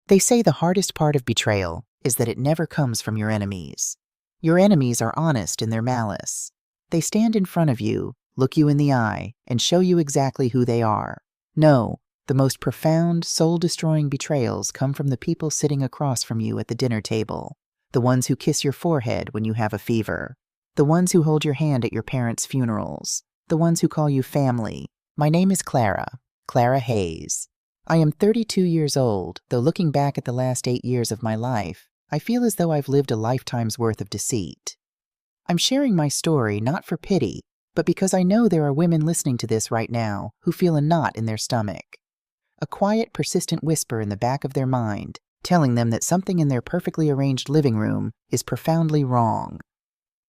They say the hardest part of betrayal is that it never comes from your enemies. Your enemies are honest in their malice. They stand in front of you, look you in the eye, and show you exactly who they are. No, the most profound, soul-destroying betrayals come from the people sitting across from you at the dinner table, the ones who kiss your forehead when you have a fever, the ones who hold your hand at your parents' funerals, the ones who call you family. My name is Clara Hayes. I am 32 years old, though looking back at the last 8 years of my life, I feel as though I've lived a lifetime's worth of deceit. I'm sharing my story not for pity, but because I know there are women listening to this right now who feel a knot in their stomach. A quiet, persistent whisper in the back of their mind, telling them that something in their perfectly arranged living room is profoundly wrong.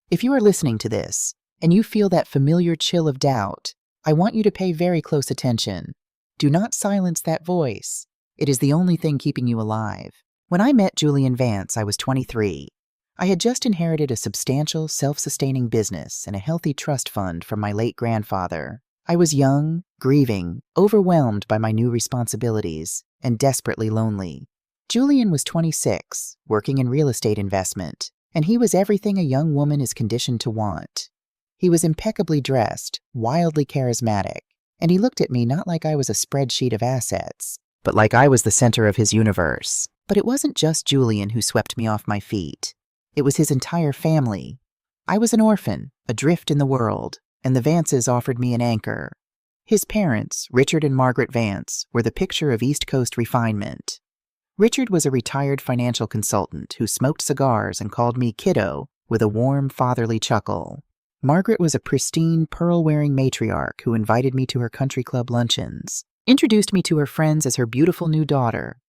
If you are listening to this, and you feel that familiar chill of doubt, I want you to pay very close attention. Do not silence that voice. It is the only thing keeping you alive. When I met Julian Vance, I was 23. I had just inherited a substantial, self-sustaining business and a healthy trust fund from my late grandfather. I was young, grieving, overwhelmed by my new responsibilities, and desperately lonely. Julian was 26, working in real estate investment, and he was everything a young woman is conditioned to want. He was impeccably dressed, wildly charismatic, and he looked at me not like I was a spreadsheet of assets, but like I was the center of his universe. But it wasn't just Julian who swept me off my feet. It was his entire family. I was an orphan, adrift in the world, and the Vances offered me an anchor. His parents, Richard and Margaret Vance, were the picture of East Coast refinement. Richard was a retired financial consultant who smoked cigars and called me kiddo with a warm, fatherly chuckle. Margaret was a pristine, pearl-wearing matriarch who invited me to her country club luncheons, introduced me to her friends as her beautiful new daughter,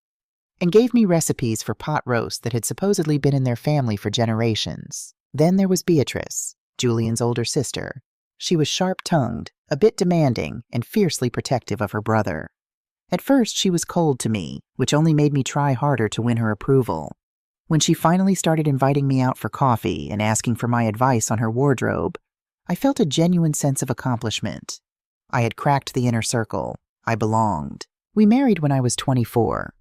and gave me recipes for pot roast that had supposedly been in their family for generations. Then there was Beatrice, Julian's older sister. She was sharp-tongued, a bit demanding, and fiercely protective of her brother. At first, she was cold to me, which only made me try harder to win her approval. When she finally started inviting me out for coffee and asking for my advice on her wardrobe, I felt a genuine sense of accomplishment. I had cracked the inner circle. I belonged. We married when I was 24.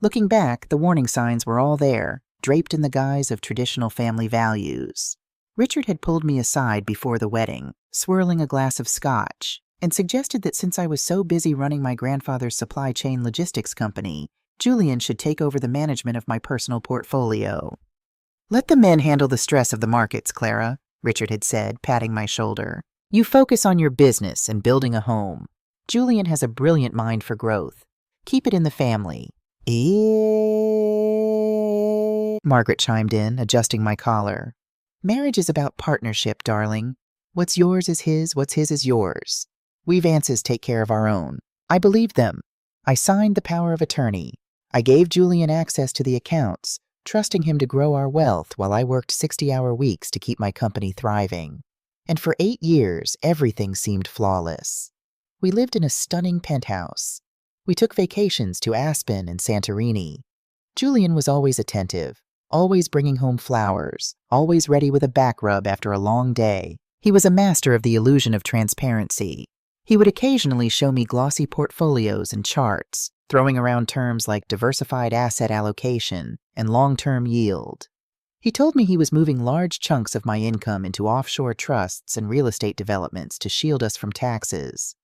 Looking back, the warning signs were all there, draped in the guise of traditional family values. Richard had pulled me aside before the wedding, swirling a glass of scotch, and suggested that since I was so busy running my grandfather's supply chain logistics company, Julian should take over the management of my personal portfolio. "Let the men handle the stress of the markets, Clara," Richard had said, patting my shoulder. "You focus on your business and building a home. Julian has a brilliant mind for growth. Keep it in the family." Margaret chimed in, adjusting my collar. "Marriage is about partnership, darling. What's yours is his, what's his is yours. We Vances take care of our own." I believed them. I signed the power of attorney. I gave Julian access to the accounts, trusting him to grow our wealth while I worked 60-hour weeks to keep my company thriving. And for 8 years, everything seemed flawless. We lived in a stunning penthouse. We took vacations to Aspen and Santorini. Julian was always attentive, always bringing home flowers, always ready with a back rub after a long day. He was a master of the illusion of transparency. He would occasionally show me glossy portfolios and charts, throwing around terms like diversified asset allocation and long-term yield. He told me he was moving large chunks of my income into offshore trusts and real estate developments to shield us from taxes.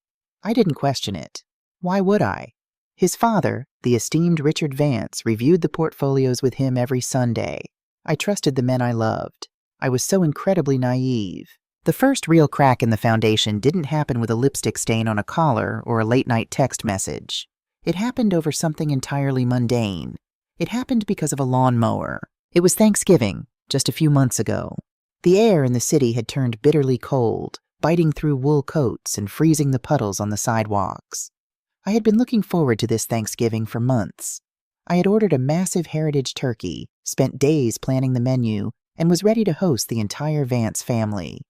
I didn't question it. Why would I? His father, the esteemed Richard Vance, reviewed the portfolios with him every Sunday. I trusted the men I loved. I was so incredibly naive. The first real crack in the foundation didn't happen with a lipstick stain on a collar or a late-night text message. It happened over something entirely mundane. It happened because of a lawnmower. It was Thanksgiving, just a few months ago. The air in the city had turned bitterly cold, biting through wool coats and freezing the puddles on the sidewalks. I had been looking forward to this Thanksgiving for months. I had ordered a massive heritage turkey, spent days planning the menu, and was ready to host the entire Vance family.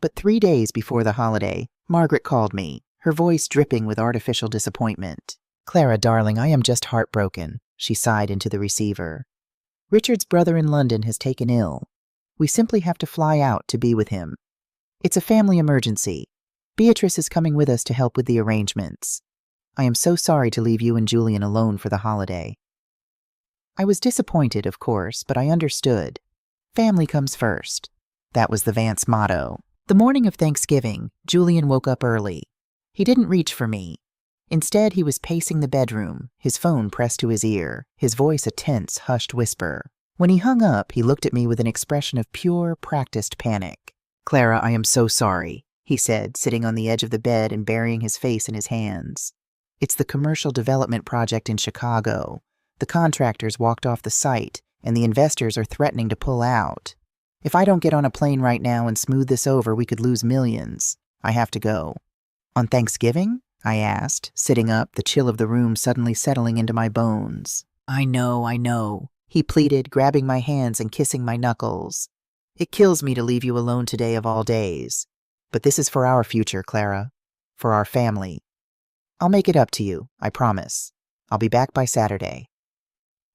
But 3 days before the holiday, Margaret called me, her voice dripping with artificial disappointment. "Clara, darling, I am just heartbroken," she sighed into the receiver. "Richard's brother in London has taken ill. We simply have to fly out to be with him. It's a family emergency. Beatrice is coming with us to help with the arrangements. I am so sorry to leave you and Julian alone for the holiday." I was disappointed, of course, but I understood. Family comes first. That was the Vance motto. The morning of Thanksgiving, Julian woke up early. He didn't reach for me. Instead, he was pacing the bedroom, his phone pressed to his ear, his voice a tense, hushed whisper. When he hung up, he looked at me with an expression of pure, practiced panic. "Clara, I am so sorry," he said, sitting on the edge of the bed and burying his face in his hands. "It's the commercial development project in Chicago. The contractors walked off the site, and the investors are threatening to pull out. If I don't get on a plane right now and smooth this over, we could lose millions. I have to go." "On Thanksgiving?" I asked, sitting up, the chill of the room suddenly settling into my bones. I know, he pleaded, grabbing my hands and kissing my knuckles. "It kills me to leave you alone today of all days. But this is for our future, Clara. For our family. I'll make it up to you, I promise. I'll be back by Saturday."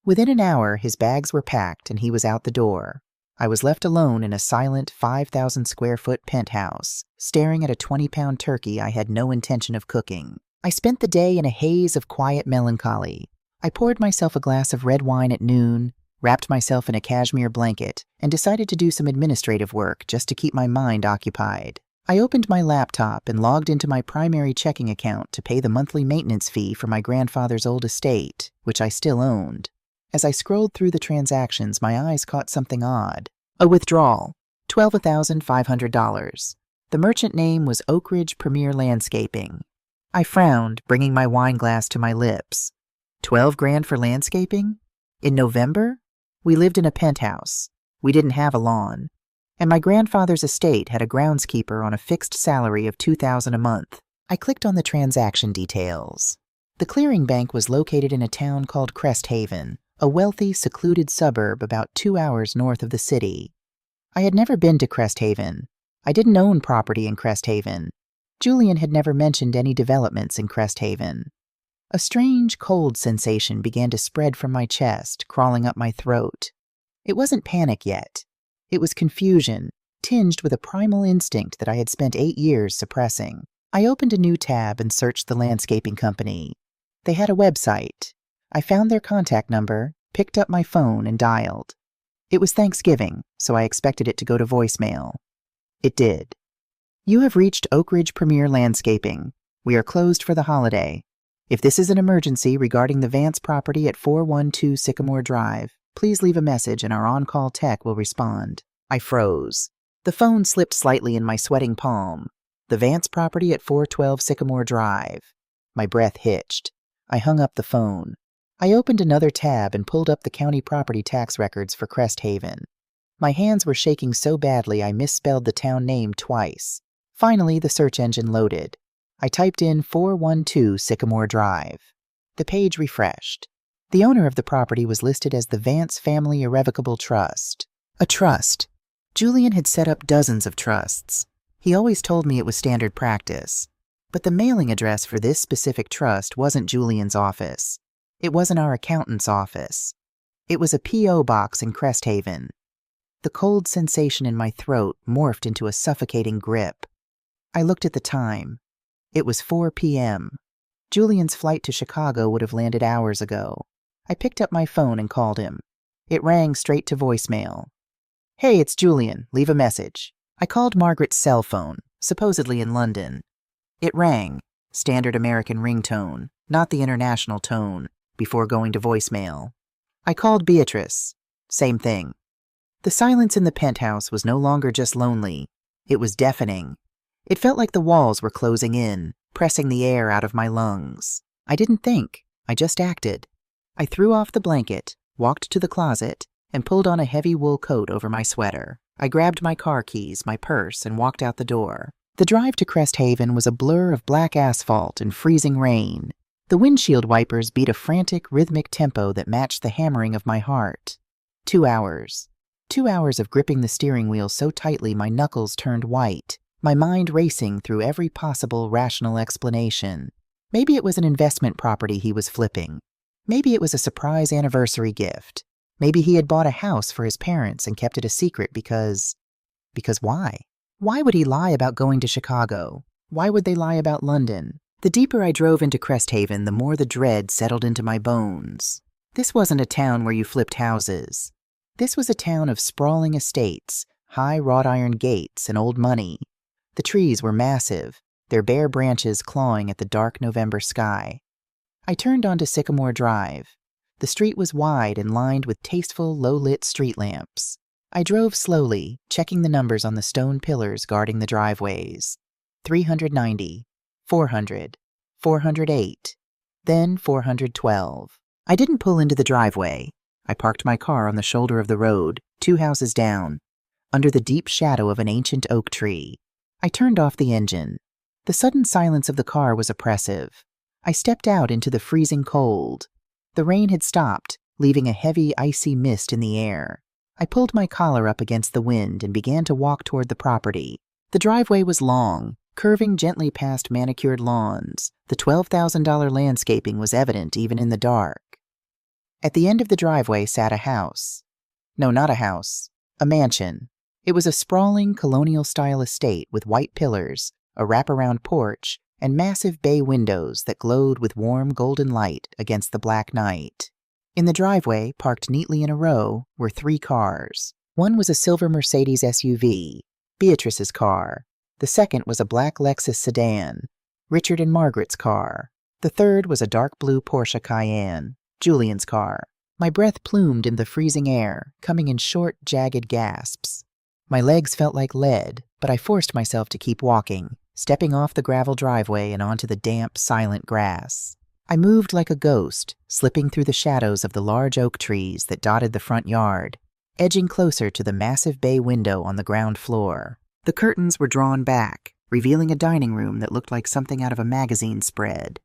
Within an hour, his bags were packed and he was out the door. I was left alone in a silent 5,000-square-foot penthouse, staring at a 20-pound turkey I had no intention of cooking. I spent the day in a haze of quiet melancholy. I poured myself a glass of red wine at noon, wrapped myself in a cashmere blanket, and decided to do some administrative work just to keep my mind occupied. I opened my laptop and logged into my primary checking account to pay the monthly maintenance fee for my grandfather's old estate, which I still owned. As I scrolled through the transactions, my eyes caught something odd. A withdrawal. $12,500. The merchant name was Oak Ridge Premier Landscaping. I frowned, bringing my wine glass to my lips. $12,000 for landscaping? In November? We lived in a penthouse. We didn't have a lawn. And my grandfather's estate had a groundskeeper on a fixed salary of $2,000 a month. I clicked on the transaction details. The clearing bank was located in a town called Crest Haven, a wealthy, secluded suburb about 2 hours north of the city. I had never been to Crest Haven. I didn't own property in Crest Haven. Julian had never mentioned any developments in Crest Haven. A strange, cold sensation began to spread from my chest, crawling up my throat. It wasn't panic yet. It was confusion, tinged with a primal instinct that I had spent 8 years suppressing. I opened a new tab and searched the landscaping company. They had a website. I found their contact number, picked up my phone, and dialed. It was Thanksgiving, so I expected it to go to voicemail. It did. "You have reached Oak Ridge Premier Landscaping. We are closed for the holiday. If this is an emergency regarding the Vance property at 412 Sycamore Drive, please leave a message and our on-call tech will respond." I froze. The phone slipped slightly in my sweating palm. The Vance property at 412 Sycamore Drive. My breath hitched. I hung up the phone. I opened another tab and pulled up the county property tax records for Crest Haven. My hands were shaking so badly I misspelled the town name twice. Finally, the search engine loaded. I typed in 412 Sycamore Drive. The page refreshed. The owner of the property was listed as the Vance Family Irrevocable Trust. A trust. Julian had set up dozens of trusts. He always told me it was standard practice. But the mailing address for this specific trust wasn't Julian's office. It wasn't our accountant's office. It was a P.O. box in Crest Haven. The cold sensation in my throat morphed into a suffocating grip. I looked at the time. It was 4 p.m. Julian's flight to Chicago would have landed hours ago. I picked up my phone and called him. It rang straight to voicemail. "Hey, it's Julian. Leave a message." I called Margaret's cell phone, supposedly in London. It rang, standard American ringtone, not the international tone, before going to voicemail. I called Beatrice. Same thing. The silence in the penthouse was no longer just lonely. It was deafening. It felt like the walls were closing in, pressing the air out of my lungs. I didn't think. I just acted. I threw off the blanket, walked to the closet, and pulled on a heavy wool coat over my sweater. I grabbed my car keys, my purse, and walked out the door. The drive to Crest Haven was a blur of black asphalt and freezing rain. The windshield wipers beat a frantic, rhythmic tempo that matched the hammering of my heart. 2 hours. 2 hours of gripping the steering wheel so tightly my knuckles turned white, my mind racing through every possible rational explanation. Maybe it was an investment property he was flipping. Maybe it was a surprise anniversary gift. Maybe he had bought a house for his parents and kept it a secret because why? Why would he lie about going to Chicago? Why would they lie about London? The deeper I drove into Crest Haven, the more the dread settled into my bones. This wasn't a town where you flipped houses. This was a town of sprawling estates, high wrought iron gates, and old money. The trees were massive, their bare branches clawing at the dark November sky. I turned onto Sycamore Drive. The street was wide and lined with tasteful, low-lit street lamps. I drove slowly, checking the numbers on the stone pillars guarding the driveways. 390, 400, 408, then 412. I didn't pull into the driveway. I parked my car on the shoulder of the road, 2 houses down, under the deep shadow of an ancient oak tree. I turned off the engine. The sudden silence of the car was oppressive. I stepped out into the freezing cold. The rain had stopped, leaving a heavy, icy mist in the air. I pulled my collar up against the wind and began to walk toward the property. The driveway was long, curving gently past manicured lawns. The $12,000 landscaping was evident even in the dark. At the end of the driveway sat a house. No, not a house. A mansion. It was a sprawling, colonial-style estate with white pillars, a wraparound porch, and massive bay windows that glowed with warm golden light against the black night. In the driveway, parked neatly in a row, were 3 cars. One was a silver Mercedes SUV, Beatrice's car. The second was a black Lexus sedan, Richard and Margaret's car. The third was a dark blue Porsche Cayenne, Julian's car. My breath plumed in the freezing air, coming in short, jagged gasps. My legs felt like lead, but I forced myself to keep walking, stepping off the gravel driveway and onto the damp, silent grass. I moved like a ghost, slipping through the shadows of the large oak trees that dotted the front yard, edging closer to the massive bay window on the ground floor. The curtains were drawn back, revealing a dining room that looked like something out of a magazine spread.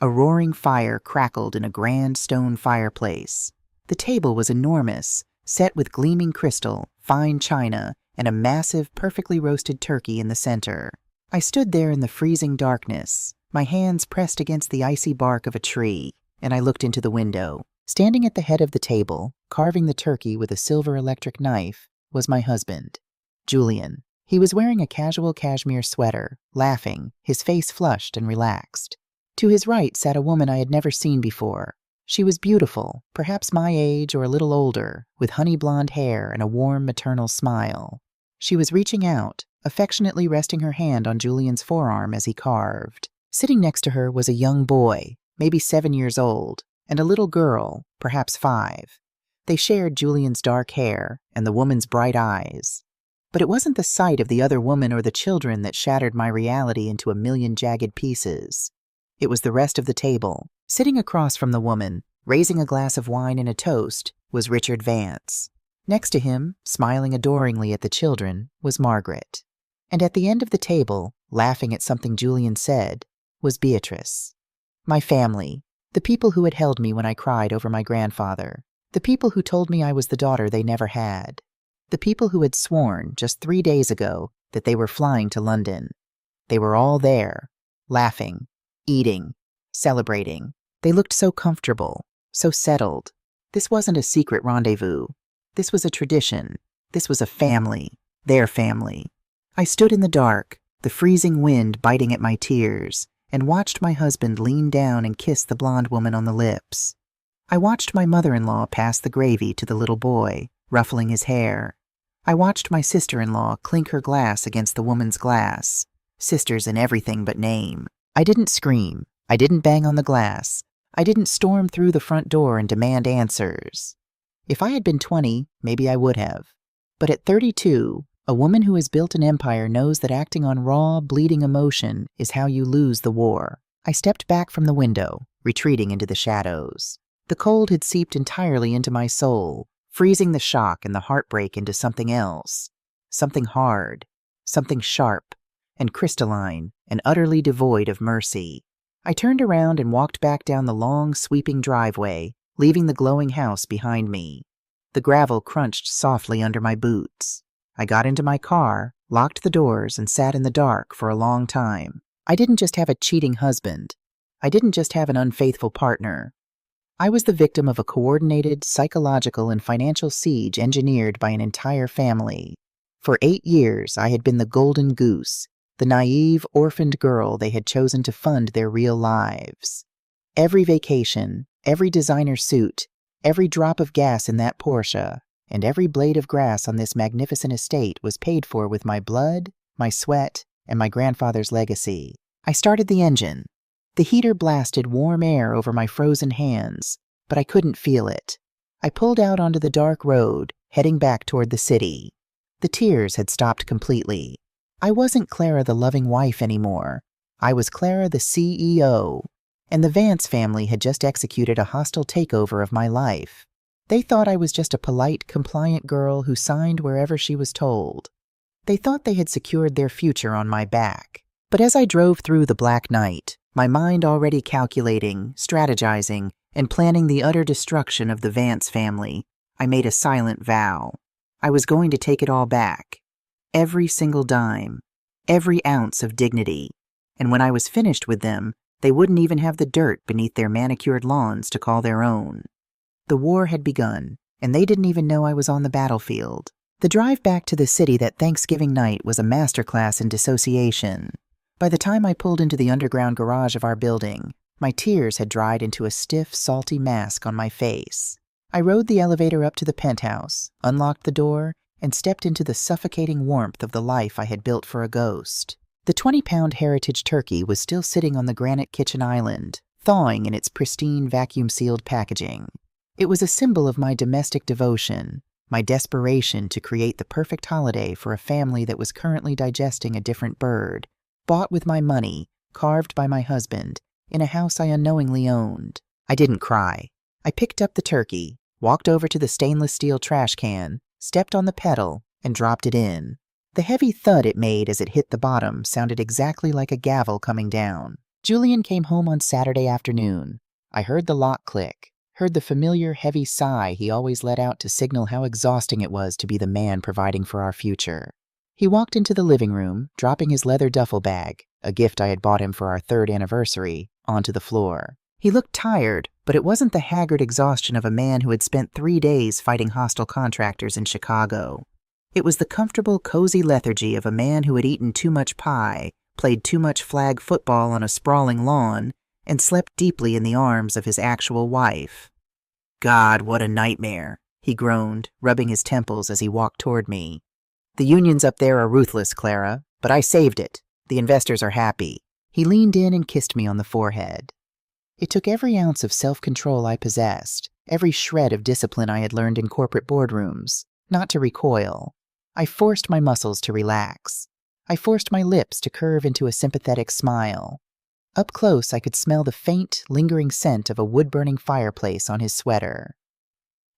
A roaring fire crackled in a grand stone fireplace. The table was enormous, set with gleaming crystal, fine china, and a massive, perfectly roasted turkey in the center. I stood there in the freezing darkness, my hands pressed against the icy bark of a tree, and I looked into the window. Standing at the head of the table, carving the turkey with a silver electric knife, was my husband, Julian. He was wearing a casual cashmere sweater, laughing, his face flushed and relaxed. To his right sat a woman I had never seen before. She was beautiful, perhaps my age or a little older, with honey blonde hair and a warm maternal smile. She was reaching out, affectionately resting her hand on Julian's forearm as he carved. Sitting next to her was a young boy, maybe 7 years old, and a little girl, perhaps 5. They shared Julian's dark hair and the woman's bright eyes. But it wasn't the sight of the other woman or the children that shattered my reality into a million jagged pieces. It was the rest of the table. Sitting across from the woman, raising a glass of wine and a toast, was Richard Vance. Next to him, smiling adoringly at the children, was Margaret. And at the end of the table, laughing at something Julian said, was Beatrice. My family, the people who had held me when I cried over my grandfather, the people who told me I was the daughter they never had, the people who had sworn just 3 days ago that they were flying to London. They were all there, laughing, eating, celebrating. They looked so comfortable, so settled. This wasn't a secret rendezvous. This was a tradition. This was a family, their family. I stood in the dark, the freezing wind biting at my tears, and watched my husband lean down and kiss the blonde woman on the lips. I watched my mother-in-law pass the gravy to the little boy, ruffling his hair. I watched my sister-in-law clink her glass against the woman's glass. Sisters in everything but name. I didn't scream. I didn't bang on the glass. I didn't storm through the front door and demand answers. If I had been 20, maybe I would have. But at 32, a woman who has built an empire knows that acting on raw, bleeding emotion is how you lose the war. I stepped back from the window, retreating into the shadows. The cold had seeped entirely into my soul, freezing the shock and the heartbreak into something else. Something hard, something sharp, and crystalline, and utterly devoid of mercy. I turned around and walked back down the long, sweeping driveway, leaving the glowing house behind me. The gravel crunched softly under my boots. I got into my car, locked the doors, and sat in the dark for a long time. I didn't just have a cheating husband. I didn't just have an unfaithful partner. I was the victim of a coordinated psychological and financial siege engineered by an entire family. For 8 years, I had been the golden goose, the naive, orphaned girl they had chosen to fund their real lives. Every vacation, every designer suit, Every drop of gas in that Porsche and every blade of grass on this magnificent estate was paid for with my blood, my sweat, and my grandfather's legacy. I started the engine. The heater blasted warm air over my frozen hands, but I couldn't feel it. I pulled out onto the dark road, heading back toward the city. The tears had stopped completely. I wasn't Clara the loving wife anymore. I was Clara the CEO, and the Vance family had just executed a hostile takeover of my life. They thought I was just a polite, compliant girl who signed wherever she was told. They thought they had secured their future on my back. But as I drove through the black night, my mind already calculating, strategizing, and planning the utter destruction of the Vance family, I made a silent vow. I was going to take it all back. Every single dime, every ounce of dignity. And when I was finished with them, they wouldn't even have the dirt beneath their manicured lawns to call their own. The war had begun, and they didn't even know I was on the battlefield. The drive back to the city that Thanksgiving night was a masterclass in dissociation. By the time I pulled into the underground garage of our building, my tears had dried into a stiff, salty mask on my face. I rode the elevator up to the penthouse, unlocked the door, and stepped into the suffocating warmth of the life I had built for a ghost. The 20-pound heritage turkey was still sitting on the granite kitchen island, thawing in its pristine vacuum-sealed packaging. It was a symbol of my domestic devotion, my desperation to create the perfect holiday for a family that was currently digesting a different bird, bought with my money, carved by my husband, in a house I unknowingly owned. I didn't cry. I picked up the turkey, walked over to the stainless steel trash can, stepped on the pedal, and dropped it in. The heavy thud it made as it hit the bottom sounded exactly like a gavel coming down. Julian came home on Saturday afternoon. I heard the lock click, heard the familiar heavy sigh he always let out to signal how exhausting it was to be the man providing for our future. He walked into the living room, dropping his leather duffel bag, a gift I had bought him for our 3rd anniversary, onto the floor. He looked tired, but it wasn't the haggard exhaustion of a man who had spent 3 days fighting hostile contractors in Chicago. It was the comfortable, cozy lethargy of a man who had eaten too much pie, played too much flag football on a sprawling lawn, and slept deeply in the arms of his actual wife. "God, what a nightmare," he groaned, rubbing his temples as he walked toward me. "The unions up there are ruthless, Clara, but I saved it. The investors are happy." He leaned in and kissed me on the forehead. It took every ounce of self-control I possessed, every shred of discipline I had learned in corporate boardrooms, not to recoil. I forced my muscles to relax. I forced my lips to curve into a sympathetic smile. Up close, I could smell the faint, lingering scent of a wood-burning fireplace on his sweater.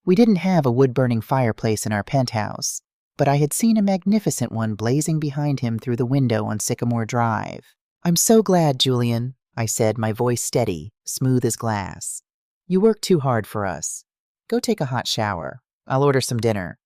We didn't have a wood-burning fireplace in our penthouse, but I had seen a magnificent one blazing behind him through the window on Sycamore Drive. "I'm so glad, Julian," I said, my voice steady, smooth as glass. "You worked too hard for us. Go take a hot shower. I'll order some dinner."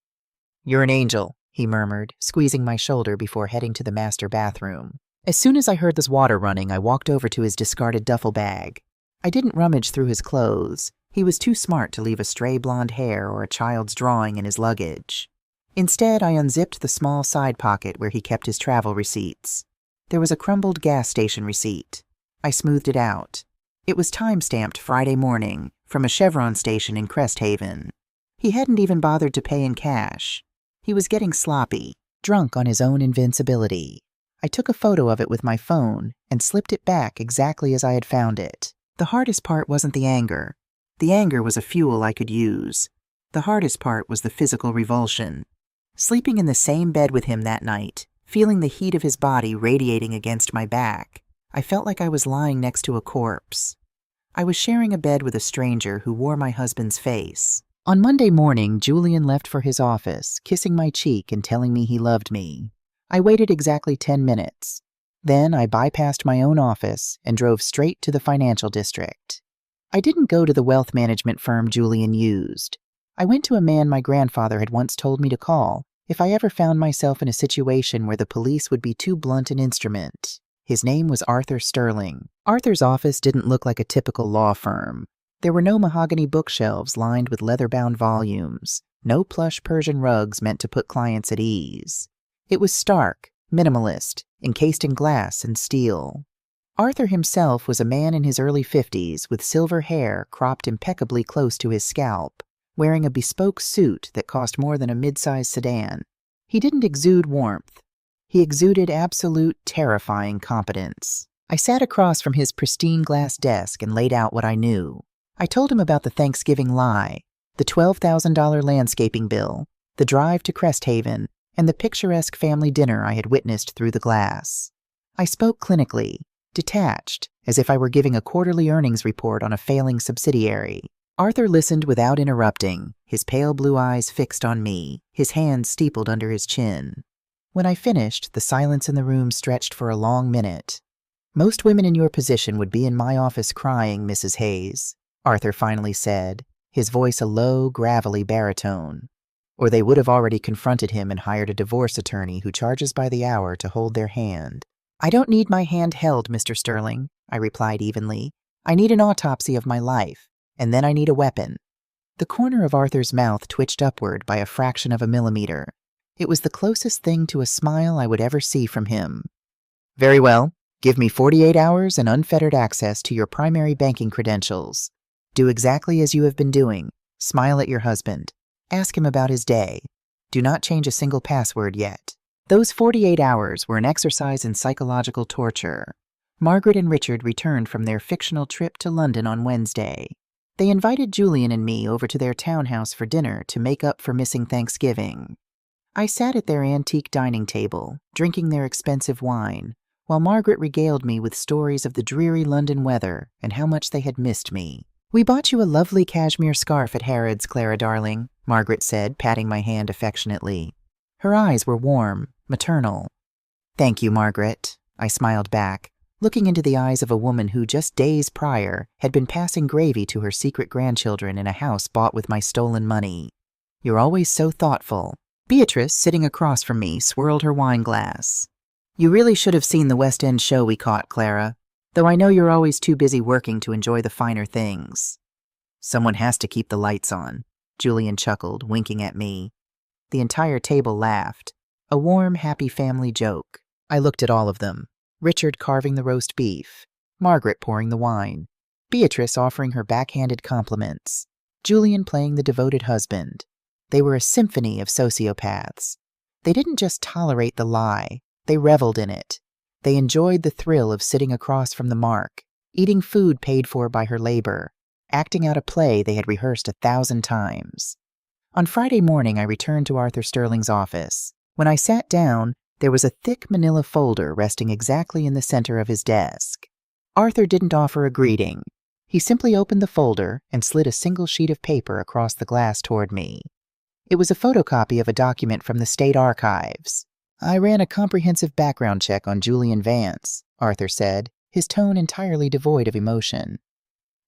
"You're an angel," he murmured, squeezing my shoulder before heading to the master bathroom. As soon as I heard this water running, I walked over to his discarded duffel bag. I didn't rummage through his clothes. He was too smart to leave a stray blonde hair or a child's drawing in his luggage. Instead, I unzipped the small side pocket where he kept his travel receipts. There was a crumbled gas station receipt. I smoothed it out. It was time-stamped Friday morning from a Chevron station in Cresthaven. He hadn't even bothered to pay in cash. He was getting sloppy, drunk on his own invincibility. I took a photo of it with my phone and slipped it back exactly as I had found it. The hardest part wasn't the anger. The anger was a fuel I could use. The hardest part was the physical revulsion. Sleeping in the same bed with him that night, feeling the heat of his body radiating against my back, I felt like I was lying next to a corpse. I was sharing a bed with a stranger who wore my husband's face. On Monday morning, Julian left for his office, kissing my cheek and telling me he loved me. I waited exactly 10 minutes. Then I bypassed my own office and drove straight to the financial district. I didn't go to the wealth management firm Julian used. I went to a man my grandfather had once told me to call if I ever found myself in a situation where the police would be too blunt an instrument. His name was Arthur Sterling. Arthur's office didn't look like a typical law firm. There were no mahogany bookshelves lined with leather-bound volumes, no plush Persian rugs meant to put clients at ease. It was stark, minimalist, encased in glass and steel. Arthur himself was a man in his early 50s with silver hair cropped impeccably close to his scalp, wearing a bespoke suit that cost more than a mid-sized sedan. He didn't exude warmth. He exuded absolute, terrifying competence. I sat across from his pristine glass desk and laid out what I knew. I told him about the Thanksgiving lie, the $12,000 landscaping bill, the drive to Cresthaven, and the picturesque family dinner I had witnessed through the glass. I spoke clinically, detached, as if I were giving a quarterly earnings report on a failing subsidiary. Arthur listened without interrupting, his pale blue eyes fixed on me, his hands steepled under his chin. When I finished, the silence in the room stretched for a long minute. "Most women in your position would be in my office crying, Mrs. Hayes," Arthur finally said, his voice a low, gravelly baritone. "Or they would have already confronted him and hired a divorce attorney who charges by the hour to hold their hand." "I don't need my hand held, Mr. Sterling," I replied evenly. "I need an autopsy of my life, and then I need a weapon." The corner of Arthur's mouth twitched upward by a fraction of a millimeter. It was the closest thing to a smile I would ever see from him. "Very well. Give me 48 hours and unfettered access to your primary banking credentials. Do exactly as you have been doing. Smile at your husband. Ask him about his day. Do not change a single password yet." Those 48 hours were an exercise in psychological torture. Margaret and Richard returned from their fictional trip to London on Wednesday. They invited Julian and me over to their townhouse for dinner to make up for missing Thanksgiving. I sat at their antique dining table, drinking their expensive wine, while Margaret regaled me with stories of the dreary London weather and how much they had missed me. "We bought you a lovely cashmere scarf at Harrods, Clara darling," Margaret said, patting my hand affectionately. Her eyes were warm, maternal. "Thank you, Margaret," I smiled back, looking into the eyes of a woman who just days prior had been passing gravy to her secret grandchildren in a house bought with my stolen money. "You're always so thoughtful." Beatrice, sitting across from me, swirled her wine glass. "You really should have seen the West End show we caught, Clara, though I know you're always too busy working to enjoy the finer things." "Someone has to keep the lights on," Julian chuckled, winking at me. The entire table laughed. A warm, happy family joke. I looked at all of them. Richard carving the roast beef, Margaret pouring the wine, Beatrice offering her backhanded compliments, Julian playing the devoted husband. They were a symphony of sociopaths. They didn't just tolerate the lie, they reveled in it. They enjoyed the thrill of sitting across from the mark, eating food paid for by her labor, acting out a play they had rehearsed 1,000 times. On Friday morning, I returned to Arthur Sterling's office. When I sat down, there was a thick manila folder resting exactly in the center of his desk. Arthur didn't offer a greeting. He simply opened the folder and slid a single sheet of paper across the glass toward me. It was a photocopy of a document from the State Archives. "I ran a comprehensive background check on Julian Vance," Arthur said, his tone entirely devoid of emotion.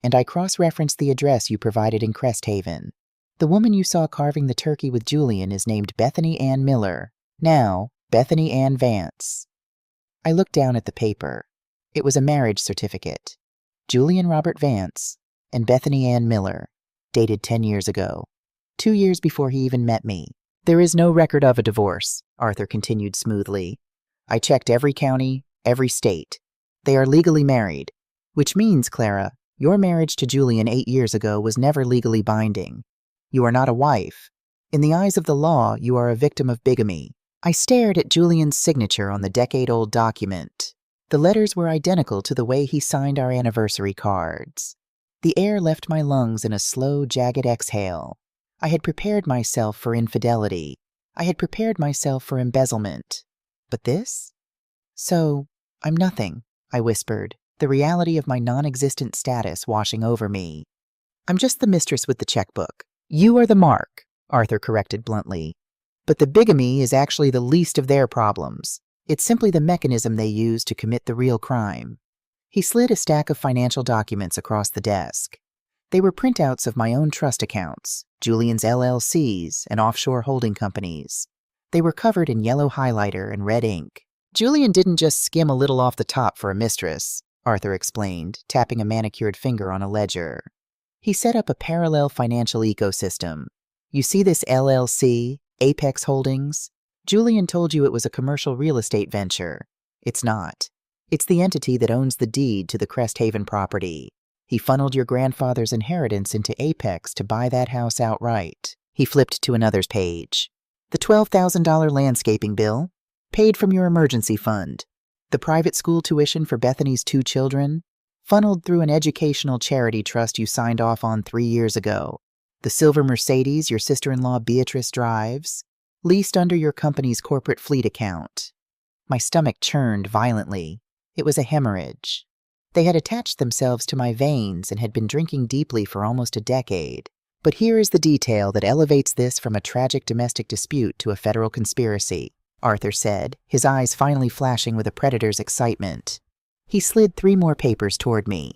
"And I cross-referenced the address you provided in Cresthaven. The woman you saw carving the turkey with Julian is named Bethany Ann Miller, now Bethany Ann Vance." I looked down at the paper. It was a marriage certificate. Julian Robert Vance and Bethany Ann Miller, dated 10 years ago. 2 years before he even met me. "There is no record of a divorce," Arthur continued smoothly. "I checked every county, every state. They are legally married, which means, Clara, your marriage to Julian 8 years ago was never legally binding. You are not a wife. In the eyes of the law, you are a victim of bigamy." I stared at Julian's signature on the decade-old document. The letters were identical to the way he signed our anniversary cards. The air left my lungs in a slow, jagged exhale. I had prepared myself for infidelity. I had prepared myself for embezzlement. But this? "So, I'm nothing," I whispered, the reality of my non-existent status washing over me. "I'm just the mistress with the checkbook." "You are the mark," Arthur corrected bluntly. "But the bigamy is actually the least of their problems. It's simply the mechanism they use to commit the real crime." He slid a stack of financial documents across the desk. They were printouts of my own trust accounts, Julian's LLCs, and offshore holding companies. They were covered in yellow highlighter and red ink. "Julian didn't just skim a little off the top for a mistress," Arthur explained, tapping a manicured finger on a ledger. "He set up a parallel financial ecosystem. You see this LLC, Apex Holdings? Julian told you it was a commercial real estate venture. It's not. It's the entity that owns the deed to the Cresthaven property. He funneled your grandfather's inheritance into Apex to buy that house outright. He flipped to another page. The $12,000 landscaping bill, paid from your emergency fund. The private school tuition for Bethany's 2 children, funneled through an educational charity trust you signed off on 3 years ago. The silver Mercedes your sister-in-law Beatrice drives, leased under your company's corporate fleet account. My stomach churned violently. It was a hemorrhage. They had attached themselves to my veins and had been drinking deeply for almost a decade. But here is the detail that elevates this from a tragic domestic dispute to a federal conspiracy, Arthur said, his eyes finally flashing with a predator's excitement. He slid 3 more papers toward me.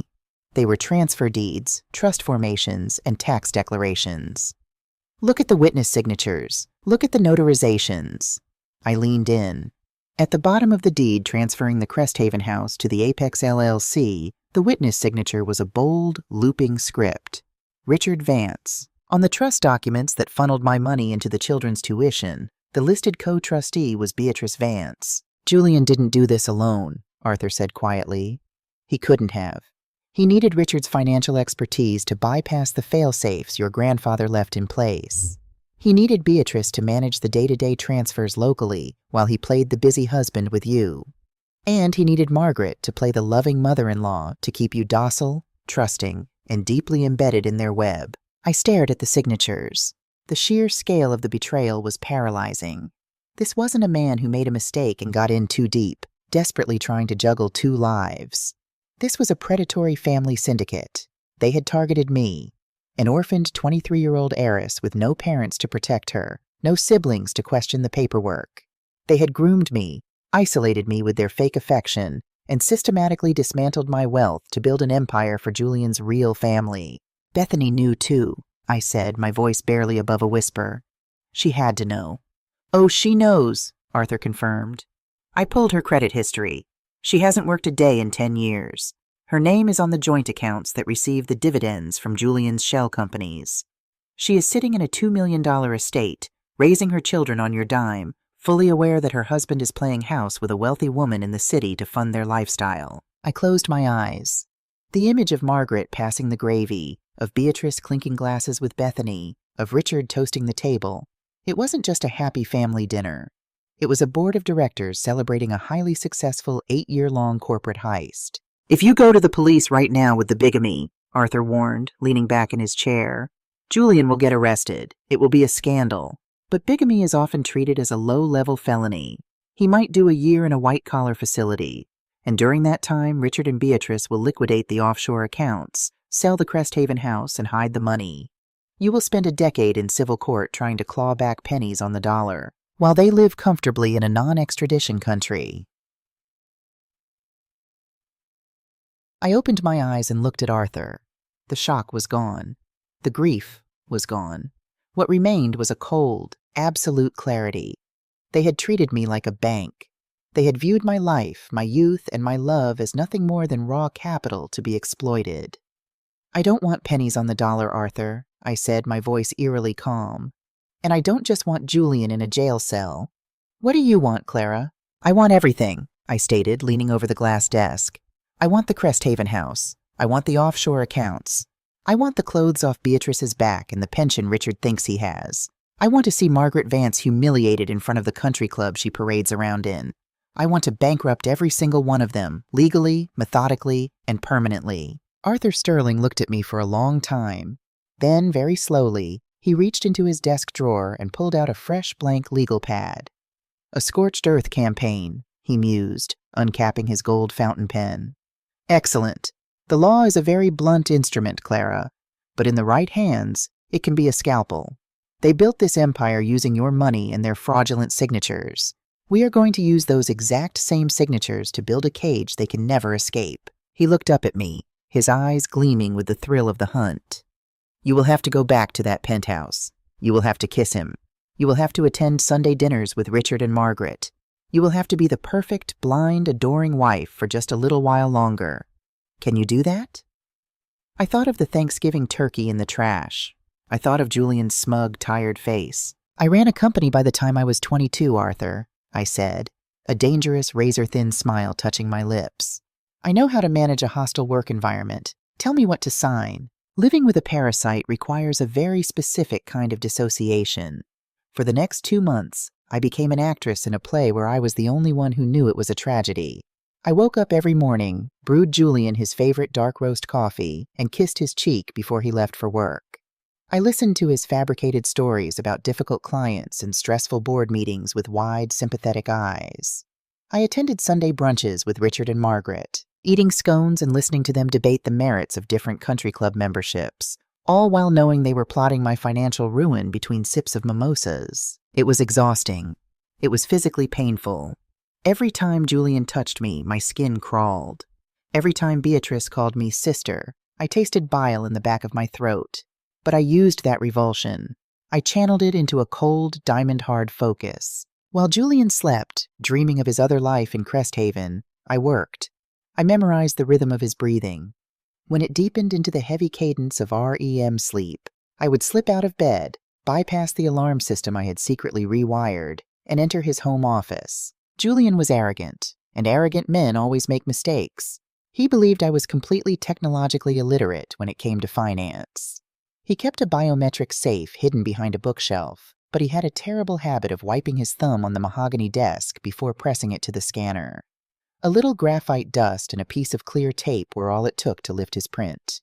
They were transfer deeds, trust formations, and tax declarations. Look at the witness signatures. Look at the notarizations. I leaned in. At the bottom of the deed transferring the Cresthaven house to the Apex LLC, the witness signature was a bold, looping script. Richard Vance. On the trust documents that funneled my money into the children's tuition, the listed co-trustee was Beatrice Vance. Julian didn't do this alone, Arthur said quietly. He couldn't have. He needed Richard's financial expertise to bypass the fail-safes your grandfather left in place. He needed Beatrice to manage the day-to-day transfers locally while he played the busy husband with you. And he needed Margaret to play the loving mother-in-law to keep you docile, trusting, and deeply embedded in their web. I stared at the signatures. The sheer scale of the betrayal was paralyzing. This wasn't a man who made a mistake and got in too deep, desperately trying to juggle 2 lives. This was a predatory family syndicate. They had targeted me, an orphaned 23-year-old heiress with no parents to protect her, no siblings to question the paperwork. They had groomed me, isolated me with their fake affection, and systematically dismantled my wealth to build an empire for Julian's real family. Bethany knew too, I said, my voice barely above a whisper. She had to know. Oh, she knows, Arthur confirmed. I pulled her credit history. She hasn't worked a day in 10 years. Her name is on the joint accounts that receive the dividends from Julian's shell companies. She is sitting in a $2 million estate, raising her children on your dime, fully aware that her husband is playing house with a wealthy woman in the city to fund their lifestyle. I closed my eyes. The image of Margaret passing the gravy, of Beatrice clinking glasses with Bethany, of Richard toasting the table. It wasn't just a happy family dinner. It was a board of directors celebrating a highly successful 8-year-long corporate heist. If you go to the police right now with the bigamy, Arthur warned, leaning back in his chair, Julian will get arrested. It will be a scandal. But bigamy is often treated as a low-level felony. He might do a year in a white-collar facility. And during that time, Richard and Beatrice will liquidate the offshore accounts, sell the Cresthaven house, and hide the money. You will spend a decade in civil court trying to claw back pennies on the dollar, while they live comfortably in a non-extradition country. I opened my eyes and looked at Arthur. The shock was gone. The grief was gone. What remained was a cold, absolute clarity. They had treated me like a bank. They had viewed my life, my youth, and my love as nothing more than raw capital to be exploited. I don't want pennies on the dollar, Arthur, I said, my voice eerily calm. And I don't just want Julian in a jail cell. What do you want, Clara? I want everything, I stated, leaning over the glass desk. I want the Cresthaven house. I want the offshore accounts. I want the clothes off Beatrice's back and the pension Richard thinks he has. I want to see Margaret Vance humiliated in front of the country club she parades around in. I want to bankrupt every single one of them, legally, methodically, and permanently. Arthur Sterling looked at me for a long time. Then, very slowly, he reached into his desk drawer and pulled out a fresh blank legal pad. A scorched earth campaign, he mused, uncapping his gold fountain pen. Excellent. The law is a very blunt instrument, Clara, but in the right hands, it can be a scalpel. They built this empire using your money and their fraudulent signatures. We are going to use those exact same signatures to build a cage they can never escape. He looked up at me, his eyes gleaming with the thrill of the hunt. You will have to go back to that penthouse. You will have to kiss him. You will have to attend Sunday dinners with Richard and Margaret. You will have to be the perfect, blind, adoring wife for just a little while longer. Can you do that? I thought of the Thanksgiving turkey in the trash. I thought of Julian's smug, tired face. I ran a company by the time I was 22, Arthur, I said, a dangerous, razor-thin smile touching my lips. I know how to manage a hostile work environment, Tell me what to sign. Living with a parasite requires a very specific kind of dissociation. For the next 2 months, I became an actress in a play where I was the only one who knew it was a tragedy. I woke up every morning, brewed Julian his favorite dark roast coffee, and kissed his cheek before he left for work. I listened to his fabricated stories about difficult clients and stressful board meetings with wide, sympathetic eyes. I attended Sunday brunches with Richard and Margaret, eating scones and listening to them debate the merits of different country club memberships, all while knowing they were plotting my financial ruin between sips of mimosas. It was exhausting. It was physically painful. Every time Julian touched me, my skin crawled. Every time Beatrice called me sister, I tasted bile in the back of my throat. But I used that revulsion. I channeled it into a cold, diamond-hard focus. While Julian slept, dreaming of his other life in Cresthaven, I worked. I memorized the rhythm of his breathing. When it deepened into the heavy cadence of REM sleep, I would slip out of bed, bypass the alarm system I had secretly rewired, and enter his home office. Julian was arrogant, and arrogant men always make mistakes. He believed I was completely technologically illiterate when it came to finance. He kept a biometric safe hidden behind a bookshelf, but he had a terrible habit of wiping his thumb on the mahogany desk before pressing it to the scanner. A little graphite dust and a piece of clear tape were all it took to lift his print.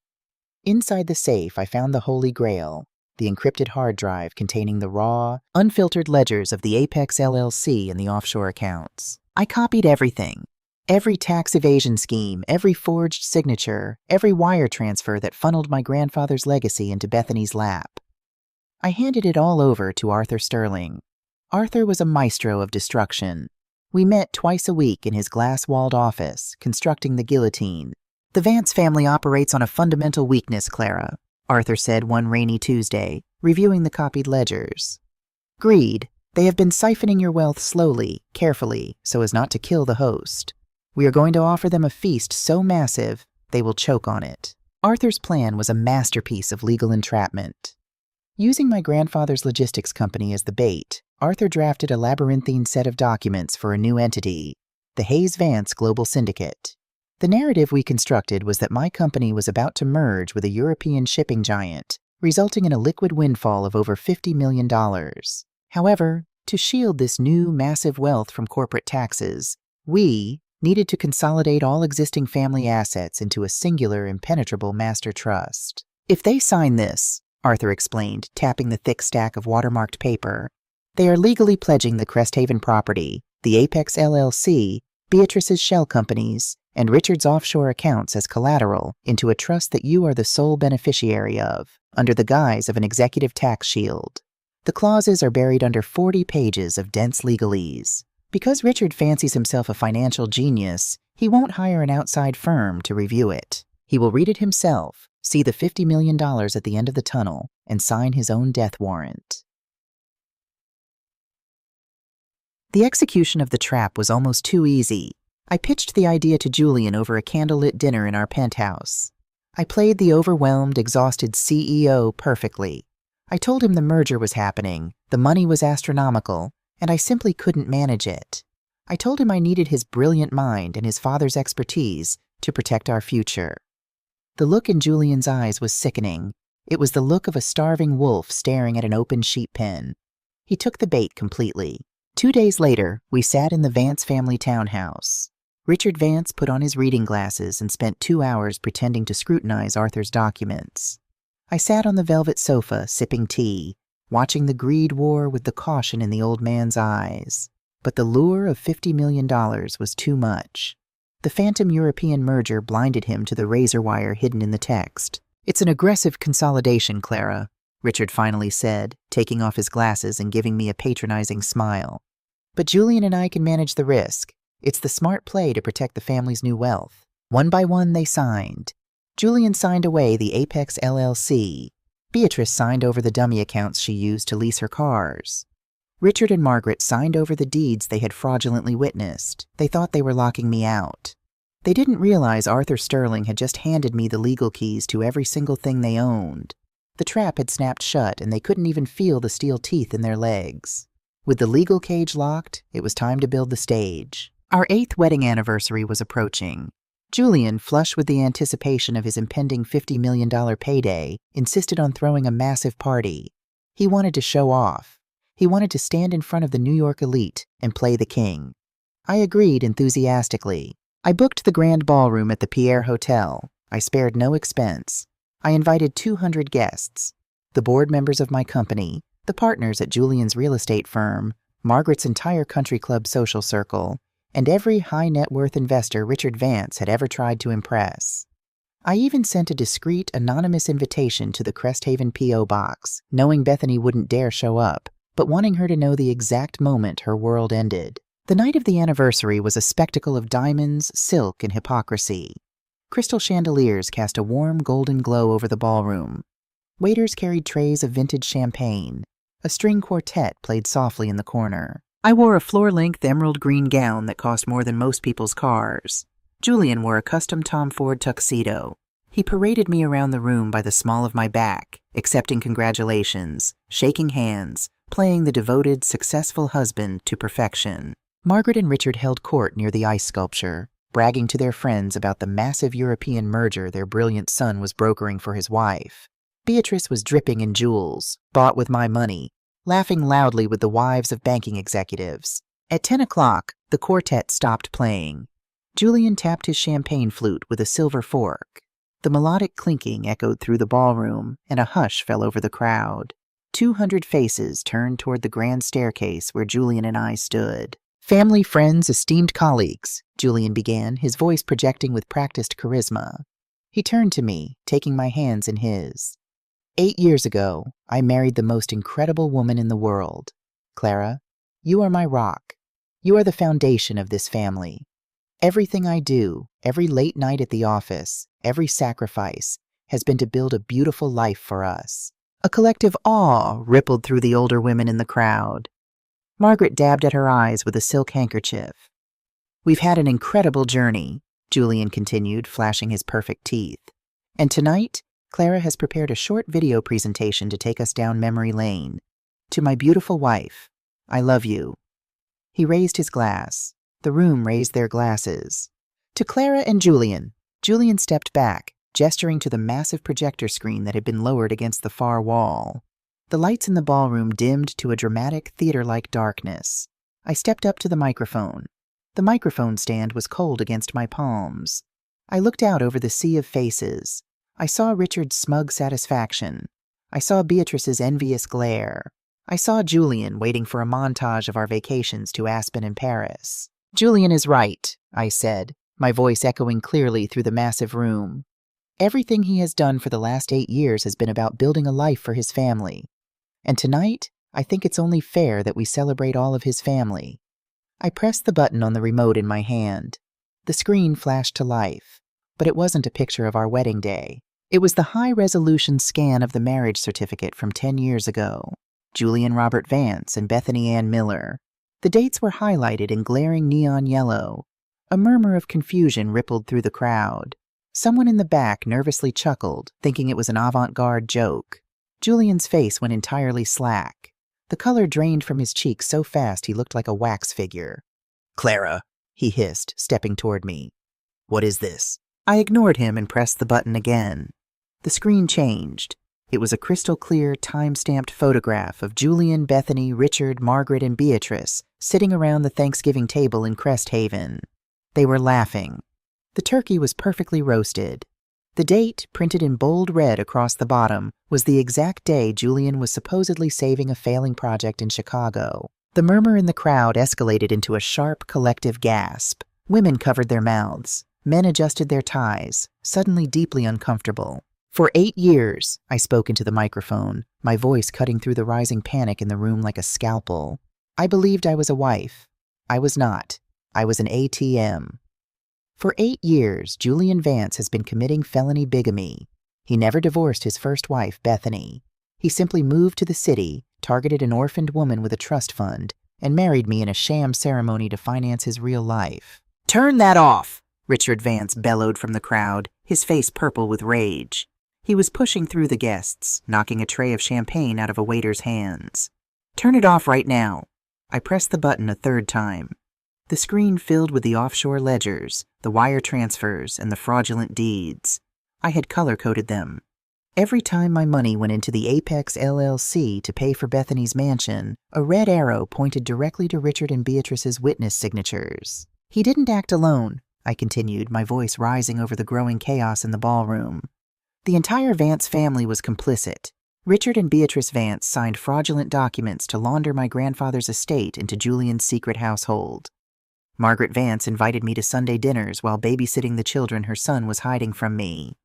Inside the safe, I found the Holy Grail, the encrypted hard drive containing the raw, unfiltered ledgers of the Apex LLC and the offshore accounts. I copied everything. Every tax evasion scheme, every forged signature, every wire transfer that funneled my grandfather's legacy into Bethany's lap. I handed it all over to Arthur Sterling. Arthur was a maestro of destruction. We met twice a week in his glass-walled office, constructing the guillotine. "The Vance family operates on a fundamental weakness, Clara," Arthur said one rainy Tuesday, reviewing the copied ledgers. "Greed. They have been siphoning your wealth slowly, carefully, so as not to kill the host. We are going to offer them a feast so massive, they will choke on it." Arthur's plan was a masterpiece of legal entrapment. Using my grandfather's logistics company as the bait, Arthur drafted a labyrinthine set of documents for a new entity, the Hayes Vance Global Syndicate. The narrative we constructed was that my company was about to merge with a European shipping giant, resulting in a liquid windfall of over $50 million. However, to shield this new, massive wealth from corporate taxes, we needed to consolidate all existing family assets into a singular, impenetrable master trust. "If they sign this," Arthur explained, tapping the thick stack of watermarked paper, "they are legally pledging the Cresthaven property, the Apex LLC, Beatrice's shell companies, and Richard's offshore accounts as collateral into a trust that you are the sole beneficiary of, under the guise of an executive tax shield. The clauses are buried under 40 pages of dense legalese. Because Richard fancies himself a financial genius, he won't hire an outside firm to review it. He will read it himself, see the $50 million at the end of the tunnel, and sign his own death warrant." The execution of the trap was almost too easy. I pitched the idea to Julian over a candlelit dinner in our penthouse. I played the overwhelmed, exhausted CEO perfectly. I told him the merger was happening, the money was astronomical, and I simply couldn't manage it. I told him I needed his brilliant mind and his father's expertise to protect our future. The look in Julian's eyes was sickening. It was the look of a starving wolf staring at an open sheep pen. He took the bait completely. 2 days later, we sat in the Vance family townhouse. Richard Vance put on his reading glasses and spent 2 hours pretending to scrutinize Arthur's documents. I sat on the velvet sofa, sipping tea, watching the greed war with the caution in the old man's eyes. But the lure of $50 million was too much. The phantom European merger blinded him to the razor wire hidden in the text. "It's an aggressive consolidation, Clara," Richard finally said, taking off his glasses and giving me a patronizing smile. "But Julian and I can manage the risk. It's the smart play to protect the family's new wealth." One by one they signed. Julian signed away the Apex LLC. Beatrice signed over the dummy accounts she used to lease her cars. Richard and Margaret signed over the deeds they had fraudulently witnessed. They thought they were locking me out. They didn't realize Arthur Sterling had just handed me the legal keys to every single thing they owned. The trap had snapped shut, and they couldn't even feel the steel teeth in their legs. With the legal cage locked, it was time to build the stage. Our 8th wedding anniversary was approaching. Julian, flush with the anticipation of his impending $50 million payday, insisted on throwing a massive party. He wanted to show off. He wanted to stand in front of the New York elite and play the king. I agreed enthusiastically. I booked the grand ballroom at the Pierre Hotel. I spared no expense. I invited 200 guests. The board members of my company, the partners at Julian's real estate firm, Margaret's entire country club social circle, and every high-net-worth investor Richard Vance had ever tried to impress. I even sent a discreet, anonymous invitation to the Cresthaven P.O. box, knowing Bethany wouldn't dare show up, but wanting her to know the exact moment her world ended. The night of the anniversary was a spectacle of diamonds, silk, and hypocrisy. Crystal chandeliers cast a warm golden glow over the ballroom. Waiters carried trays of vintage champagne. A string quartet played softly in the corner. I wore a floor-length emerald green gown that cost more than most people's cars. Julian wore a custom Tom Ford tuxedo. He paraded me around the room by the small of my back, accepting congratulations, shaking hands, playing the devoted, successful husband to perfection. Margaret and Richard held court near the ice sculpture, bragging to their friends about the massive European merger their brilliant son was brokering for his wife. Beatrice was dripping in jewels, bought with my money, laughing loudly with the wives of banking executives. At 10 o'clock, the quartet stopped playing. Julian tapped his champagne flute with a silver fork. The melodic clinking echoed through the ballroom, and a hush fell over the crowd. 200 faces turned toward the grand staircase where Julian and I stood. "Family, friends, esteemed colleagues," Julian began, his voice projecting with practiced charisma. He turned to me, taking my hands in his. 8 years ago, I married the most incredible woman in the world. Clara, you are my rock. You are the foundation of this family. Everything I do, every late night at the office, every sacrifice, has been to build a beautiful life for us. A collective awe rippled through the older women in the crowd. Margaret dabbed at her eyes with a silk handkerchief. "We've had an incredible journey," Julian continued, flashing his perfect teeth. "And tonight, Clara has prepared a short video presentation to take us down memory lane. To my beautiful wife, I love you." He raised his glass. The room raised their glasses. "To Clara and Julian." Julian stepped back, gesturing to the massive projector screen that had been lowered against the far wall. The lights in the ballroom dimmed to a dramatic, theater-like darkness. I stepped up to the microphone. The microphone stand was cold against my palms. I looked out over the sea of faces. I saw Richard's smug satisfaction. I saw Beatrice's envious glare. I saw Julian waiting for a montage of our vacations to Aspen and Paris. "Julian is right," I said, my voice echoing clearly through the massive room. "Everything he has done for the last 8 years has been about building a life for his family. And tonight, I think it's only fair that we celebrate all of his family." I pressed the button on the remote in my hand. The screen flashed to life, but it wasn't a picture of our wedding day. It was the high-resolution scan of the marriage certificate from 10 years ago. Julian Robert Vance and Bethany Ann Miller. The dates were highlighted in glaring neon yellow. A murmur of confusion rippled through the crowd. Someone in the back nervously chuckled, thinking it was an avant-garde joke. Julian's face went entirely slack. The color drained from his cheeks so fast he looked like a wax figure. "Clara," he hissed, stepping toward me. "What is this?" I ignored him and pressed the button again. The screen changed. It was a crystal-clear, time-stamped photograph of Julian, Bethany, Richard, Margaret, and Beatrice sitting around the Thanksgiving table in Cresthaven. They were laughing. The turkey was perfectly roasted. The date, printed in bold red across the bottom, was the exact day Julian was supposedly saving a failing project in Chicago. The murmur in the crowd escalated into a sharp, collective gasp. Women covered their mouths. Men adjusted their ties, suddenly deeply uncomfortable. "For 8 years, I spoke into the microphone, my voice cutting through the rising panic in the room like a scalpel. I believed I was a wife. I was not. I was an ATM. For 8 years, Julian Vance has been committing felony bigamy. He never divorced his first wife, Bethany. He simply moved to the city, targeted an orphaned woman with a trust fund, and married me in a sham ceremony to finance his real life." "Turn that off!" Richard Vance bellowed from the crowd, his face purple with rage. He was pushing through the guests, knocking a tray of champagne out of a waiter's hands. "Turn it off right now." I pressed the button a third time. The screen filled with the offshore ledgers, the wire transfers, and the fraudulent deeds. I had color-coded them. Every time my money went into the Apex LLC to pay for Bethany's mansion, a red arrow pointed directly to Richard and Beatrice's witness signatures. He didn't act alone, I continued, my voice rising over the growing chaos in the ballroom. The entire Vance family was complicit. Richard and Beatrice Vance signed fraudulent documents to launder my grandfather's estate into Julian's secret household. Margaret Vance invited me to Sunday dinners while babysitting the children her son was hiding from me.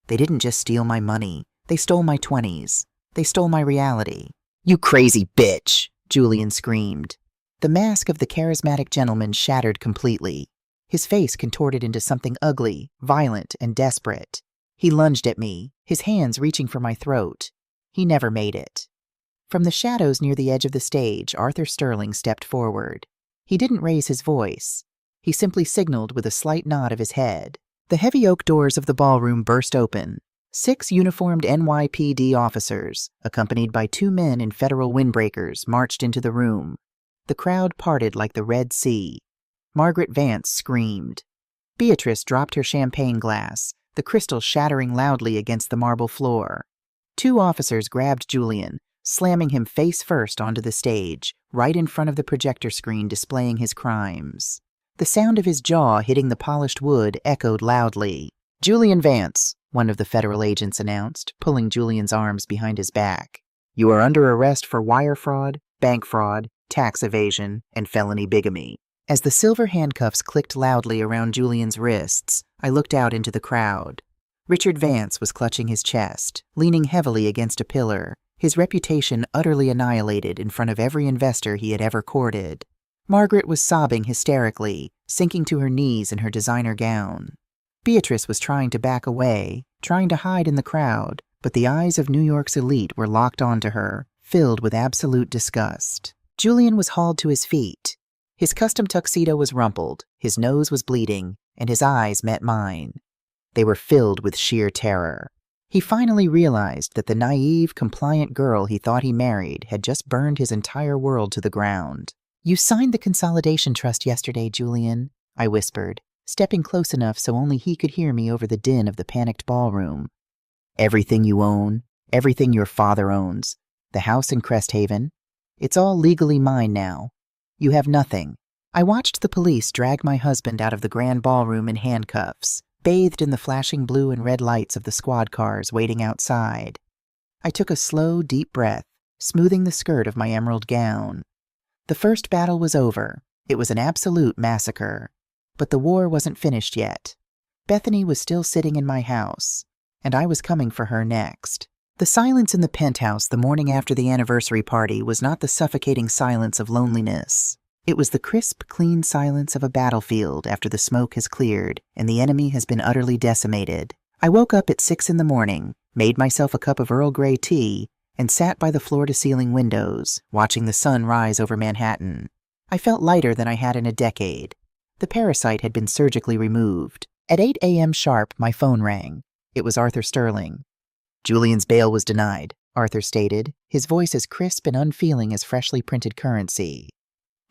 They didn't just steal my money, they stole my 20s. They stole my reality. "You crazy bitch!" Julian screamed. The mask of the charismatic gentleman shattered completely. His face contorted into something ugly, violent, and desperate. He lunged at me, his hands reaching for my throat. He never made it. From the shadows near the edge of the stage, Arthur Sterling stepped forward. He didn't raise his voice. He simply signaled with a slight nod of his head. The heavy oak doors of the ballroom burst open. 6 uniformed NYPD officers, accompanied by 2 men in federal windbreakers, marched into the room. The crowd parted like the Red Sea. Margaret Vance screamed. Beatrice dropped her champagne glass, the crystal shattering loudly against the marble floor. 2 officers grabbed Julian, slamming him face first onto the stage, right in front of the projector screen displaying his crimes. The sound of his jaw hitting the polished wood echoed loudly. "Julian Vance," one of the federal agents announced, pulling Julian's arms behind his back. "You are under arrest for wire fraud, bank fraud, tax evasion, and felony bigamy." As the silver handcuffs clicked loudly around Julian's wrists, I looked out into the crowd. Richard Vance was clutching his chest, leaning heavily against a pillar, his reputation utterly annihilated in front of every investor he had ever courted. Margaret was sobbing hysterically, sinking to her knees in her designer gown. Beatrice was trying to back away, trying to hide in the crowd, but the eyes of New York's elite were locked onto her, filled with absolute disgust. Julian was hauled to his feet. His custom tuxedo was rumpled, his nose was bleeding, and his eyes met mine. They were filled with sheer terror. He finally realized that the naive, compliant girl he thought he married had just burned his entire world to the ground. "You signed the consolidation trust yesterday, Julian," I whispered, stepping close enough so only he could hear me over the din of the panicked ballroom. "Everything you own, everything your father owns, the house in Cresthaven, it's all legally mine now. You have nothing." I watched the police drag my husband out of the grand ballroom in handcuffs, bathed in the flashing blue and red lights of the squad cars waiting outside. I took a slow, deep breath, smoothing the skirt of my emerald gown. The first battle was over. It was an absolute massacre. But the war wasn't finished yet. Bethany was still sitting in my house, and I was coming for her next. The silence in the penthouse the morning after the anniversary party was not the suffocating silence of loneliness. It was the crisp, clean silence of a battlefield after the smoke has cleared and the enemy has been utterly decimated. I woke up at 6 in the morning, made myself a cup of Earl Grey tea, and sat by the floor-to-ceiling windows, watching the sun rise over Manhattan. I felt lighter than I had in a decade. The parasite had been surgically removed. At 8 a.m. sharp, my phone rang. It was Arthur Sterling. "Julian's bail was denied," Arthur stated, his voice as crisp and unfeeling as freshly printed currency.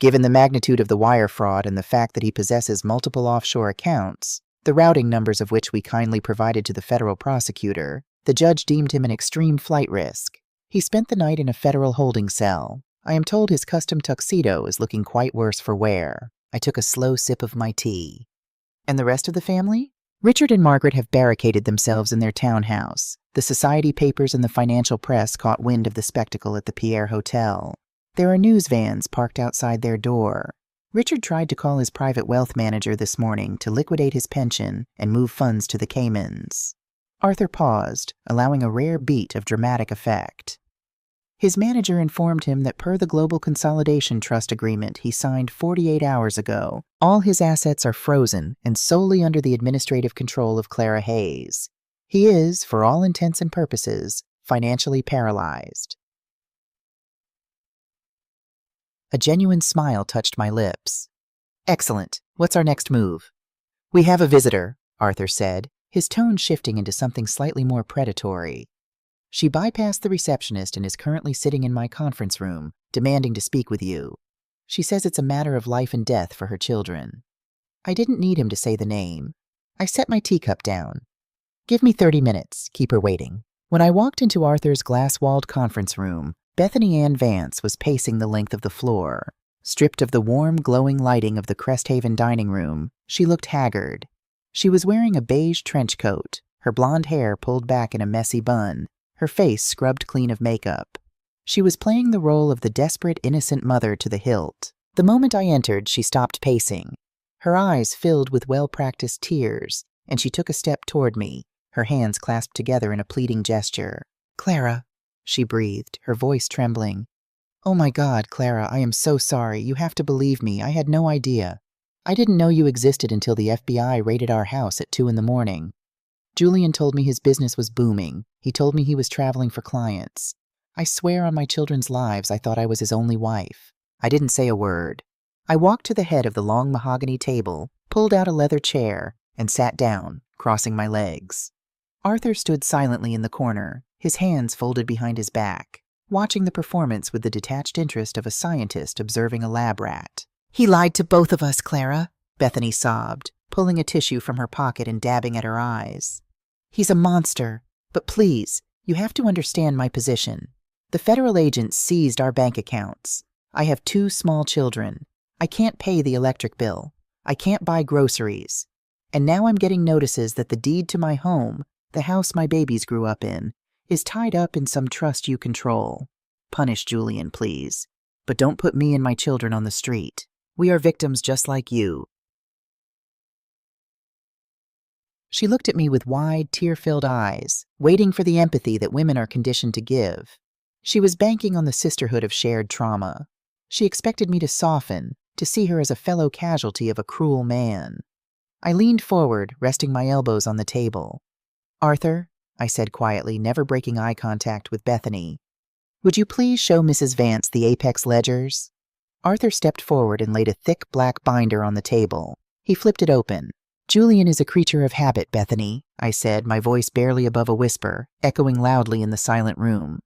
"Given the magnitude of the wire fraud and the fact that he possesses multiple offshore accounts, the routing numbers of which we kindly provided to the federal prosecutor, the judge deemed him an extreme flight risk. He spent the night in a federal holding cell. I am told his custom tuxedo is looking quite worse for wear." I took a slow sip of my tea. "And the rest of the family?" "Richard and Margaret have barricaded themselves in their townhouse. The society papers and the financial press caught wind of the spectacle at the Pierre Hotel. There are news vans parked outside their door. Richard tried to call his private wealth manager this morning to liquidate his pension and move funds to the Caymans." Arthur paused, allowing a rare beat of dramatic effect. His manager informed him that per the Global Consolidation Trust agreement he signed 48 hours ago, all his assets are frozen and solely under the administrative control of Clara Hayes. He is, for all intents and purposes, financially paralyzed. A genuine smile touched my lips. "Excellent. What's our next move?" "We have a visitor," Arthur said, his tone shifting into something slightly more predatory. "She bypassed the receptionist and is currently sitting in my conference room, demanding to speak with you." She says it's a matter of life and death for her children. I didn't need him to say the name. I set my teacup down. Give me 30 minutes. Keep her waiting. When I walked into Arthur's glass-walled conference room, Bethany Ann Vance was pacing the length of the floor. Stripped of the warm, glowing lighting of the Cresthaven dining room, she looked haggard. She was wearing a beige trench coat, her blonde hair pulled back in a messy bun, her face scrubbed clean of makeup. She was playing the role of the desperate, innocent mother to the hilt. The moment I entered, she stopped pacing. Her eyes filled with well-practiced tears, and she took a step toward me, her hands clasped together in a pleading gesture. "Clara," she breathed, her voice trembling. "Oh my God, Clara, I am so sorry. You have to believe me. I had no idea. I didn't know you existed until the FBI raided our house at 2 a.m. Julian told me his business was booming. He told me he was traveling for clients. I swear on my children's lives I thought I was his only wife." I didn't say a word. I walked to the head of the long mahogany table, pulled out a leather chair, and sat down, crossing my legs. Arthur stood silently in the corner, his hands folded behind his back, watching the performance with the detached interest of a scientist observing a lab rat. "He lied to both of us, Clara," Bethany sobbed, pulling a tissue from her pocket and dabbing at her eyes. "He's a monster, but please, you have to understand my position. The federal agents seized our bank accounts. I have 2 small children. I can't pay the electric bill. I can't buy groceries. And now I'm getting notices that the deed to my home, the house my babies grew up in, is tied up in some trust you control. Punish Julian, please. But don't put me and my children on the street. We are victims just like you." She looked at me with wide, tear-filled eyes, waiting for the empathy that women are conditioned to give. She was banking on the sisterhood of shared trauma. She expected me to soften, to see her as a fellow casualty of a cruel man. I leaned forward, resting my elbows on the table. "Arthur," I said quietly, never breaking eye contact with Bethany, "would you please show Mrs. Vance the Apex ledgers?" Arthur stepped forward and laid a thick black binder on the table. He flipped it open. "Julian is a creature of habit, Bethany," I said, my voice barely above a whisper, echoing loudly in the silent room.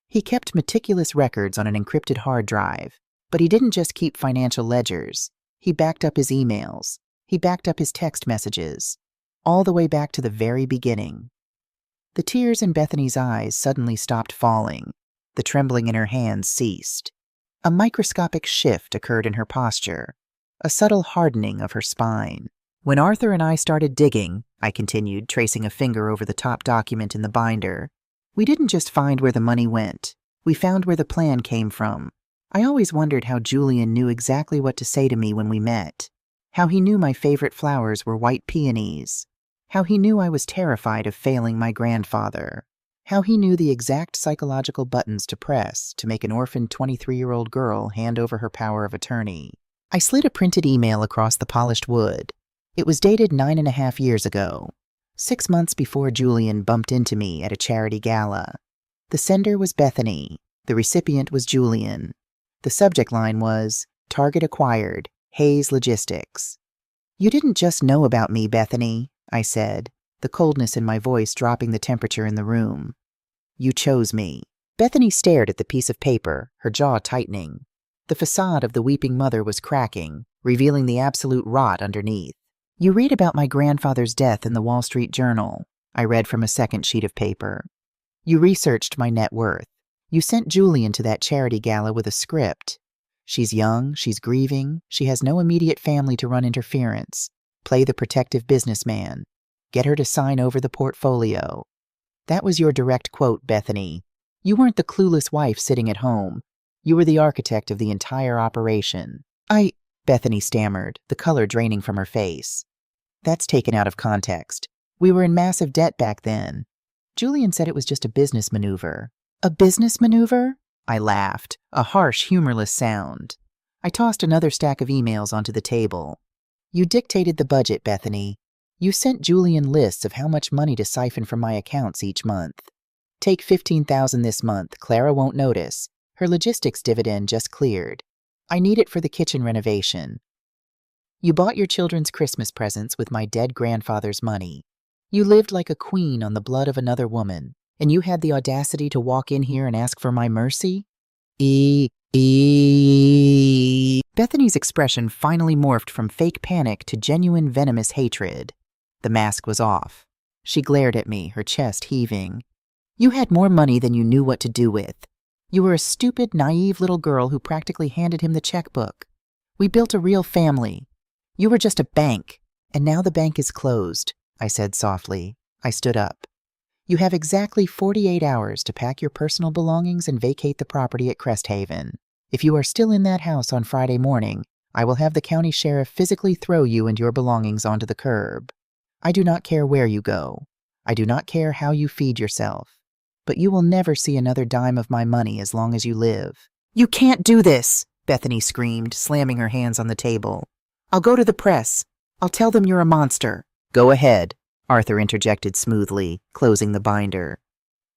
"He kept meticulous records on an encrypted hard drive, but he didn't just keep financial ledgers. He backed up his emails. He backed up his text messages, all the way back to the very beginning." The tears in Bethany's eyes suddenly stopped falling. The trembling in her hands ceased. A microscopic shift occurred in her posture, a subtle hardening of her spine. "When Arthur and I started digging," I continued, tracing a finger over the top document in the binder, "we didn't just find where the money went. We found where the plan came from. I always wondered how Julian knew exactly what to say to me when we met, how he knew my favorite flowers were white peonies, how he knew I was terrified of failing my grandfather, how he knew the exact psychological buttons to press to make an orphaned 23-year-old girl hand over her power of attorney." I slid a printed email across the polished wood. It was dated 9.5 years ago, 6 months before Julian bumped into me at a charity gala. The sender was Bethany. The recipient was Julian. The subject line was, "Target acquired, Hayes Logistics." "You didn't just know about me, Bethany," I said, the coldness in my voice dropping the temperature in the room. "You chose me." Bethany stared at the piece of paper, her jaw tightening. The facade of the weeping mother was cracking, revealing the absolute rot underneath. "You read about my grandfather's death in the Wall Street Journal," I read from a second sheet of paper. "You researched my net worth. You sent Julian to that charity gala with a script. She's young, she's grieving, she has no immediate family to run interference. Play the protective businessman. Get her to sign over the portfolio." That was your direct quote, Bethany. You weren't the clueless wife sitting at home. You were the architect of the entire operation. Bethany stammered, the color draining from her face. "That's taken out of context. We were in massive debt back then. Julian said it was just a business maneuver." "A business maneuver?" I laughed, a harsh, humorless sound. I tossed another stack of emails onto the table. "You dictated the budget, Bethany. You sent Julian lists of how much money to siphon from my accounts each month. Take $15,000 this month. Clara won't notice. Her logistics dividend just cleared. I need it for the kitchen renovation. You bought your children's Christmas presents with my dead grandfather's money. You lived like a queen on the blood of another woman, and you had the audacity to walk in here and ask for my mercy?" Bethany's expression finally morphed from fake panic to genuine venomous hatred. The mask was off. She glared at me, her chest heaving. You had more money than you knew what to do with. You were a stupid, naive little girl who practically handed him the checkbook. We built a real family. You were just a bank, and now the bank is closed, I said softly. I stood up. You have exactly 48 hours to pack your personal belongings and vacate the property at Cresthaven. If you are still in that house on Friday morning, I will have the county sheriff physically throw you and your belongings onto the curb. I do not care where you go. I do not care how you feed yourself. But you will never see another dime of my money as long as you live. You can't do this, Bethany screamed, slamming her hands on the table. I'll go to the press. I'll tell them you're a monster. Go ahead, Arthur interjected smoothly, closing the binder.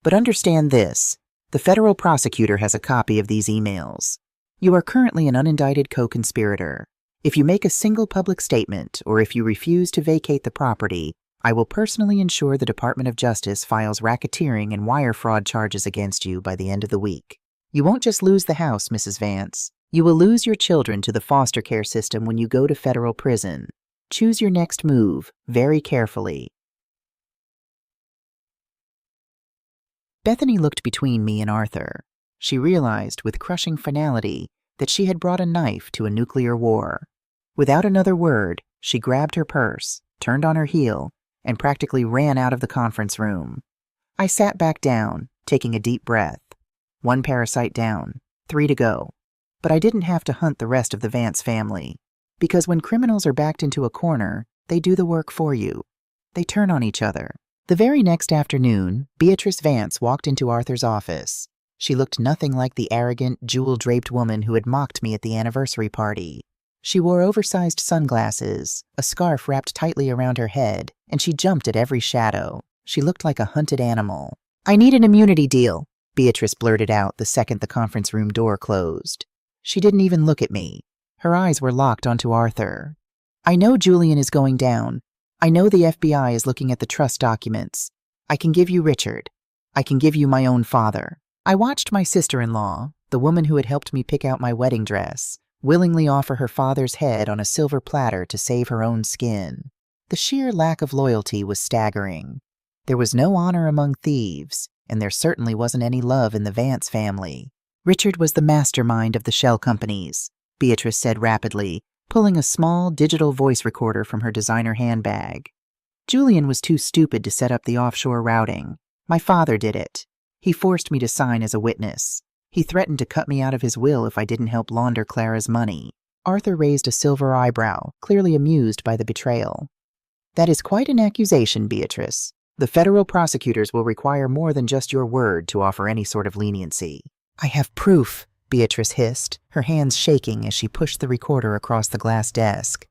But understand this. The federal prosecutor has a copy of these emails. You are currently an unindicted co-conspirator. If you make a single public statement, or if you refuse to vacate the property, I will personally ensure the Department of Justice files racketeering and wire fraud charges against you by the end of the week. You won't just lose the house, Mrs. Vance. You will lose your children to the foster care system when you go to federal prison. Choose your next move very carefully. Bethany looked between me and Arthur. She realized with crushing finality that she had brought a knife to a nuclear war. Without another word, she grabbed her purse, turned on her heel, and practically ran out of the conference room. I sat back down, taking a deep breath. 1 parasite down, 3 to go. But I didn't have to hunt the rest of the Vance family, because when criminals are backed into a corner, they do the work for you. They turn on each other. The very next afternoon, Beatrice Vance walked into Arthur's office. She looked nothing like the arrogant, jewel-draped woman who had mocked me at the anniversary party. She wore oversized sunglasses, a scarf wrapped tightly around her head, and she jumped at every shadow. She looked like a hunted animal. I need an immunity deal, Beatrice blurted out the second the conference room door closed. She didn't even look at me. Her eyes were locked onto Arthur. I know Julian is going down. I know the FBI is looking at the trust documents. I can give you Richard. I can give you my own father. I watched my sister-in-law, the woman who had helped me pick out my wedding dress, willingly offer her father's head on a silver platter to save her own skin. The sheer lack of loyalty was staggering. There was no honor among thieves, and there certainly wasn't any love in the Vance family. Richard was the mastermind of the shell companies, Beatrice said rapidly, pulling a small digital voice recorder from her designer handbag. Julian was too stupid to set up the offshore routing. My father did it. He forced me to sign as a witness. He threatened to cut me out of his will if I didn't help launder Clara's money. Arthur raised a silver eyebrow, clearly amused by the betrayal. That is quite an accusation, Beatrice. The federal prosecutors will require more than just your word to offer any sort of leniency. I have proof, Beatrice hissed, her hands shaking as she pushed the recorder across the glass desk.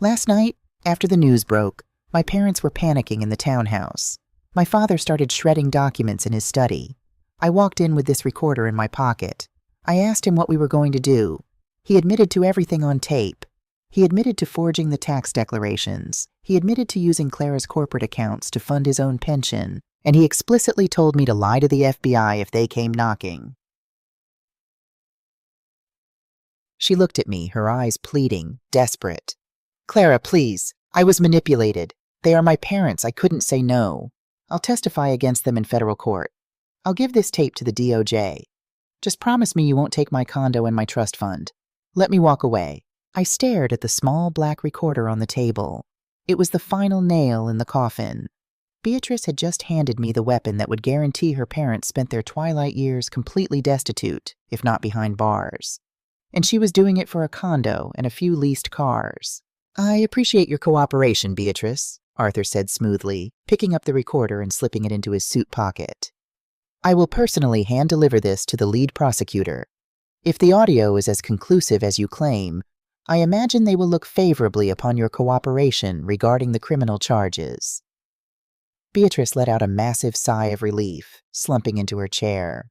Last night, after the news broke, my parents were panicking in the townhouse. My father started shredding documents in his study. I walked in with this recorder in my pocket. I asked him what we were going to do. He admitted to everything on tape. He admitted to forging the tax declarations. He admitted to using Clara's corporate accounts to fund his own pension. And he explicitly told me to lie to the FBI if they came knocking. She looked at me, her eyes pleading, desperate. Clara, please. I was manipulated. They are my parents. I couldn't say no. I'll testify against them in federal court. I'll give this tape to the DOJ. Just promise me you won't take my condo and my trust fund. Let me walk away. I stared at the small black recorder on the table. It was the final nail in the coffin. Beatrice had just handed me the weapon that would guarantee her parents spent their twilight years completely destitute, if not behind bars. And she was doing it for a condo and a few leased cars. I appreciate your cooperation, Beatrice, Arthur said smoothly, picking up the recorder and slipping it into his suit pocket. I will personally hand-deliver this to the lead prosecutor. If the audio is as conclusive as you claim, I imagine they will look favorably upon your cooperation regarding the criminal charges. Beatrice let out a massive sigh of relief, slumping into her chair.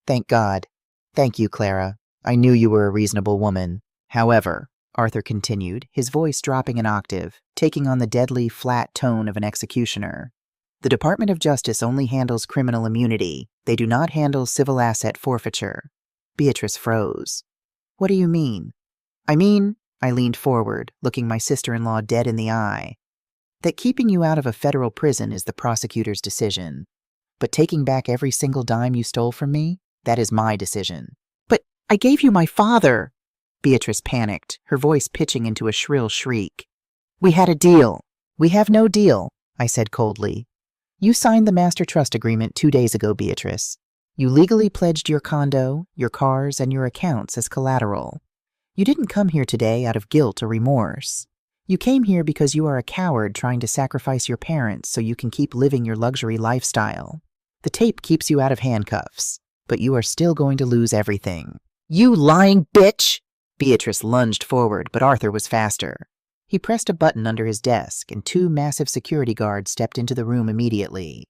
Thank God. Thank you, Clara. I knew you were a reasonable woman. However, Arthur continued, his voice dropping an octave, taking on the deadly, flat tone of an executioner. The Department of Justice only handles criminal immunity. They do not handle civil asset forfeiture. Beatrice froze. What do you mean? I leaned forward, looking my sister-in-law dead in the eye, that keeping you out of a federal prison is the prosecutor's decision. But taking back every single dime you stole from me, that is my decision. But I gave you my father! Beatrice panicked, her voice pitching into a shrill shriek. We had a deal. We have no deal, I said coldly. You signed the master trust agreement 2 days ago, Beatrice. You legally pledged your condo, your cars, and your accounts as collateral. You didn't come here today out of guilt or remorse. You came here because you are a coward trying to sacrifice your parents so you can keep living your luxury lifestyle. The tape keeps you out of handcuffs, but you are still going to lose everything. You lying bitch! Beatrice lunged forward, but Arthur was faster. He pressed a button under his desk, and 2 massive security guards stepped into the room immediately.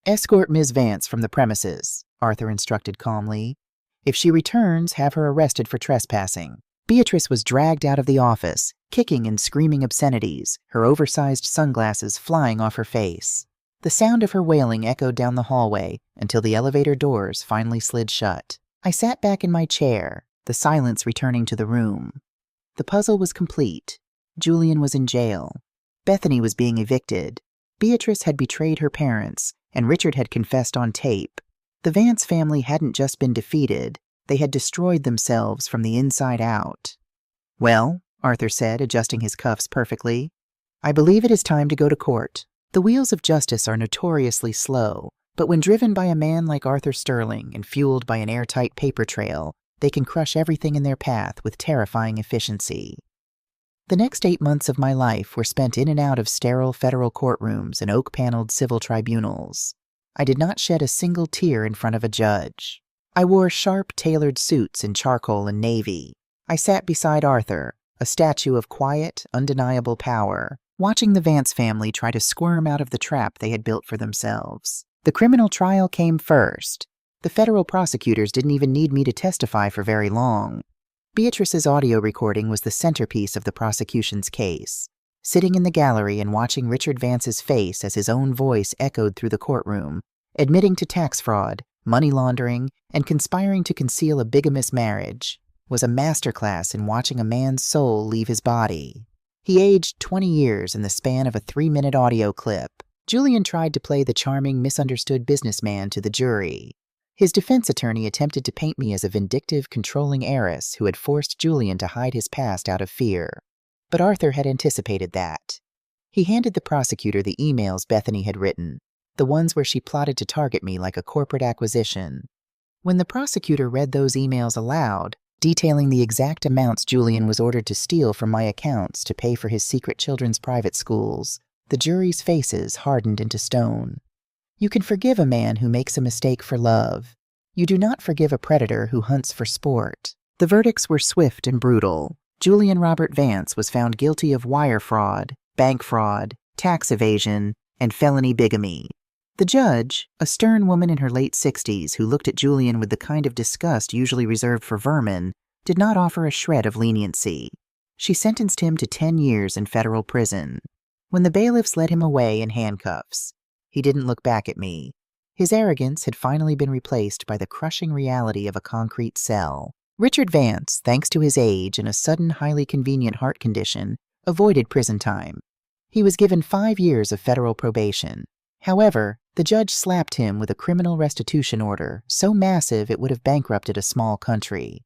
Escort Ms. Vance from the premises, Arthur instructed calmly. If she returns, have her arrested for trespassing. Beatrice was dragged out of the office, kicking and screaming obscenities, her oversized sunglasses flying off her face. The sound of her wailing echoed down the hallway until the elevator doors finally slid shut. I sat back in my chair, the silence returning to the room. The puzzle was complete. Julian was in jail. Bethany was being evicted. Beatrice had betrayed her parents, and Richard had confessed on tape. The Vance family hadn't just been defeated, they had destroyed themselves from the inside out. Well, Arthur said, adjusting his cuffs perfectly, I believe it is time to go to court. The wheels of justice are notoriously slow, but when driven by a man like Arthur Sterling and fueled by an airtight paper trail, they can crush everything in their path with terrifying efficiency. The next 8 months of my life were spent in and out of sterile federal courtrooms and oak-paneled civil tribunals. I did not shed a single tear in front of a judge. I wore sharp, tailored suits in charcoal and navy. I sat beside Arthur, a statue of quiet, undeniable power, watching the Vance family try to squirm out of the trap they had built for themselves. The criminal trial came first. The federal prosecutors didn't even need me to testify for very long. Beatrice's audio recording was the centerpiece of the prosecution's case. Sitting in the gallery and watching Richard Vance's face as his own voice echoed through the courtroom, admitting to tax fraud, money laundering, and conspiring to conceal a bigamous marriage, was a masterclass in watching a man's soul leave his body. He aged 20 years in the span of a 3-minute audio clip. Julian tried to play the charming, misunderstood businessman to the jury. His defense attorney attempted to paint me as a vindictive, controlling heiress who had forced Julian to hide his past out of fear. But Arthur had anticipated that. He handed the prosecutor the emails Bethany had written, the ones where she plotted to target me like a corporate acquisition. When the prosecutor read those emails aloud, detailing the exact amounts Julian was ordered to steal from my accounts to pay for his secret children's private schools, the jury's faces hardened into stone. You can forgive a man who makes a mistake for love. You do not forgive a predator who hunts for sport. The verdicts were swift and brutal. Julian Robert Vance was found guilty of wire fraud, bank fraud, tax evasion, and felony bigamy. The judge, a stern woman in her late 60s who looked at Julian with the kind of disgust usually reserved for vermin, did not offer a shred of leniency. She sentenced him to 10 years in federal prison. When the bailiffs led him away in handcuffs, he didn't look back at me. His arrogance had finally been replaced by the crushing reality of a concrete cell. Richard Vance, thanks to his age and a sudden, highly convenient heart condition, avoided prison time. He was given 5 years of federal probation. However, the judge slapped him with a criminal restitution order so massive it would have bankrupted a small country.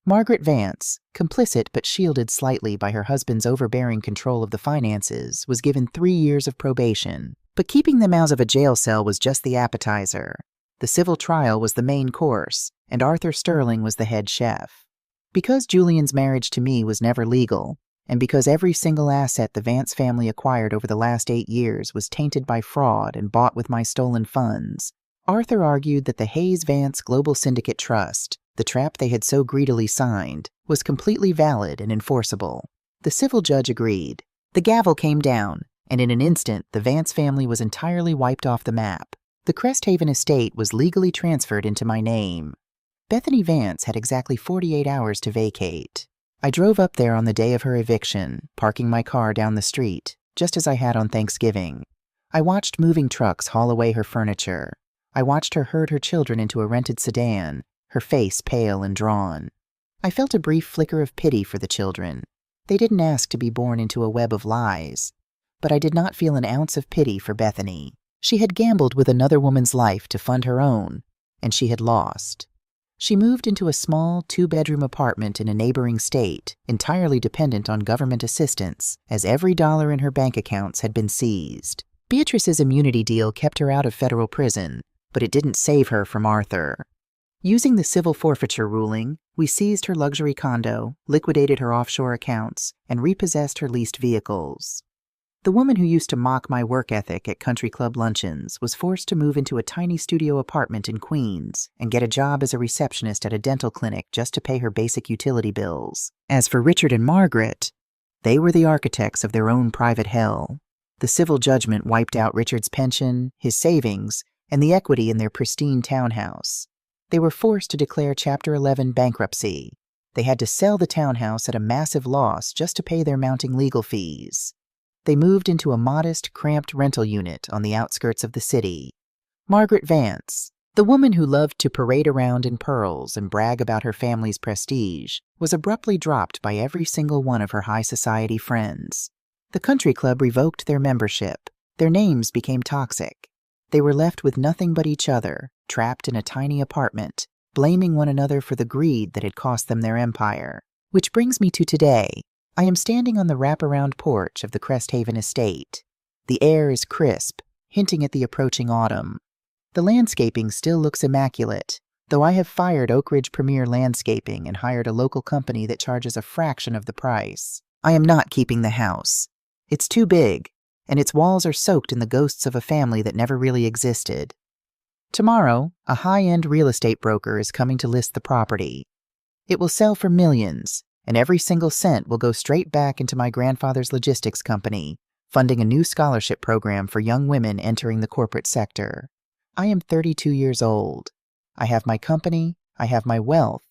Margaret Vance, complicit but shielded slightly by her husband's overbearing control of the finances, was given 3 years of probation. But keeping them out of a jail cell was just the appetizer. The civil trial was the main course, and Arthur Sterling was the head chef. Because Julian's marriage to me was never legal, and because every single asset the Vance family acquired over the last 8 years was tainted by fraud and bought with my stolen funds, Arthur argued that the Hayes Vance Global Syndicate Trust, the trap they had so greedily signed, was completely valid and enforceable. The civil judge agreed. The gavel came down, and in an instant the Vance family was entirely wiped off the map. The Cresthaven estate was legally transferred into my name. Bethany Vance had exactly 48 hours to vacate. I drove up there on the day of her eviction, parking my car down the street, just as I had on Thanksgiving. I watched moving trucks haul away her furniture. I watched her herd her children into a rented sedan, her face pale and drawn. I felt a brief flicker of pity for the children. They didn't ask to be born into a web of lies. But I did not feel an ounce of pity for Bethany. She had gambled with another woman's life to fund her own, and she had lost. She moved into a small two-bedroom apartment in a neighboring state, entirely dependent on government assistance, as every dollar in her bank accounts had been seized. Beatrice's immunity deal kept her out of federal prison, but it didn't save her from Arthur. Using the civil forfeiture ruling, we seized her luxury condo, liquidated her offshore accounts, and repossessed her leased vehicles. The woman who used to mock my work ethic at country club luncheons was forced to move into a tiny studio apartment in Queens and get a job as a receptionist at a dental clinic just to pay her basic utility bills. As for Richard and Margaret, they were the architects of their own private hell. The civil judgment wiped out Richard's pension, his savings, and the equity in their pristine townhouse. They were forced to declare Chapter 11 bankruptcy. They had to sell the townhouse at a massive loss just to pay their mounting legal fees. They moved into a modest, cramped rental unit on the outskirts of the city. Margaret Vance, the woman who loved to parade around in pearls and brag about her family's prestige, was abruptly dropped by every single one of her high society friends. The country club revoked their membership. Their names became toxic. They were left with nothing but each other, trapped in a tiny apartment, blaming one another for the greed that had cost them their empire. Which brings me to today. I am standing on the wraparound porch of the Cresthaven estate. The air is crisp, hinting at the approaching autumn. The landscaping still looks immaculate, though I have fired Oak Ridge Premier Landscaping and hired a local company that charges a fraction of the price. I am not keeping the house. It's too big, and its walls are soaked in the ghosts of a family that never really existed. Tomorrow, a high-end real estate broker is coming to list the property. It will sell for millions, and every single cent will go straight back into my grandfather's logistics company, funding a new scholarship program for young women entering the corporate sector. I am 32 years old. I have my company, I have my wealth,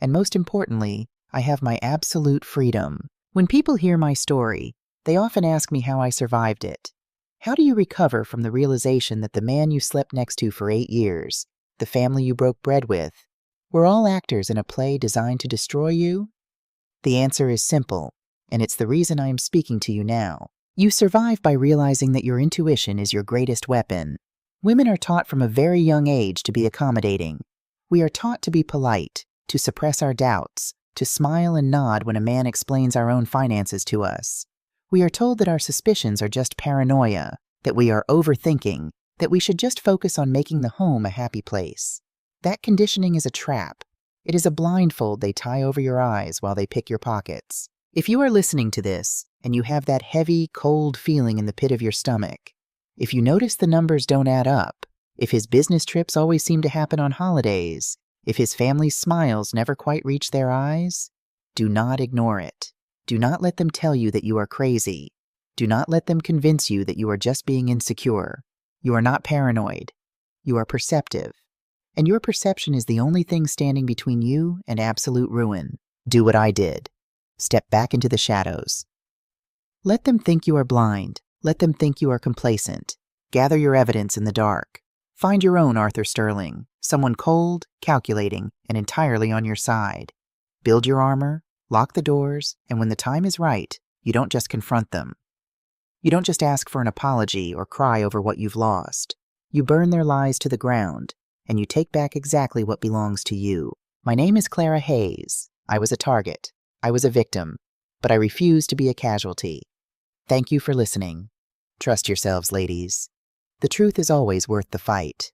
and most importantly, I have my absolute freedom. When people hear my story, they often ask me how I survived it. How do you recover from the realization that the man you slept next to for 8 years, the family you broke bread with, were all actors in a play designed to destroy you? The answer is simple, and it's the reason I am speaking to you now. You survive by realizing that your intuition is your greatest weapon. Women are taught from a very young age to be accommodating. We are taught to be polite, to suppress our doubts, to smile and nod when a man explains our own finances to us. We are told that our suspicions are just paranoia, that we are overthinking, that we should just focus on making the home a happy place. That conditioning is a trap. It is a blindfold they tie over your eyes while they pick your pockets. If you are listening to this, and you have that heavy, cold feeling in the pit of your stomach, if you notice the numbers don't add up, if his business trips always seem to happen on holidays, if his family's smiles never quite reach their eyes, do not ignore it. Do not let them tell you that you are crazy. Do not let them convince you that you are just being insecure. You are not paranoid. You are perceptive. And your perception is the only thing standing between you and absolute ruin. Do what I did. Step back into the shadows. Let them think you are blind. Let them think you are complacent. Gather your evidence in the dark. Find your own Arthur Sterling, someone cold, calculating, and entirely on your side. Build your armor, lock the doors, and when the time is right, you don't just confront them. You don't just ask for an apology or cry over what you've lost. You burn their lies to the ground, and you take back exactly what belongs to you. My name is Clara Hayes. I was a target. I was a victim, but I refuse to be a casualty. Thank you for listening. Trust yourselves, ladies. The truth is always worth the fight.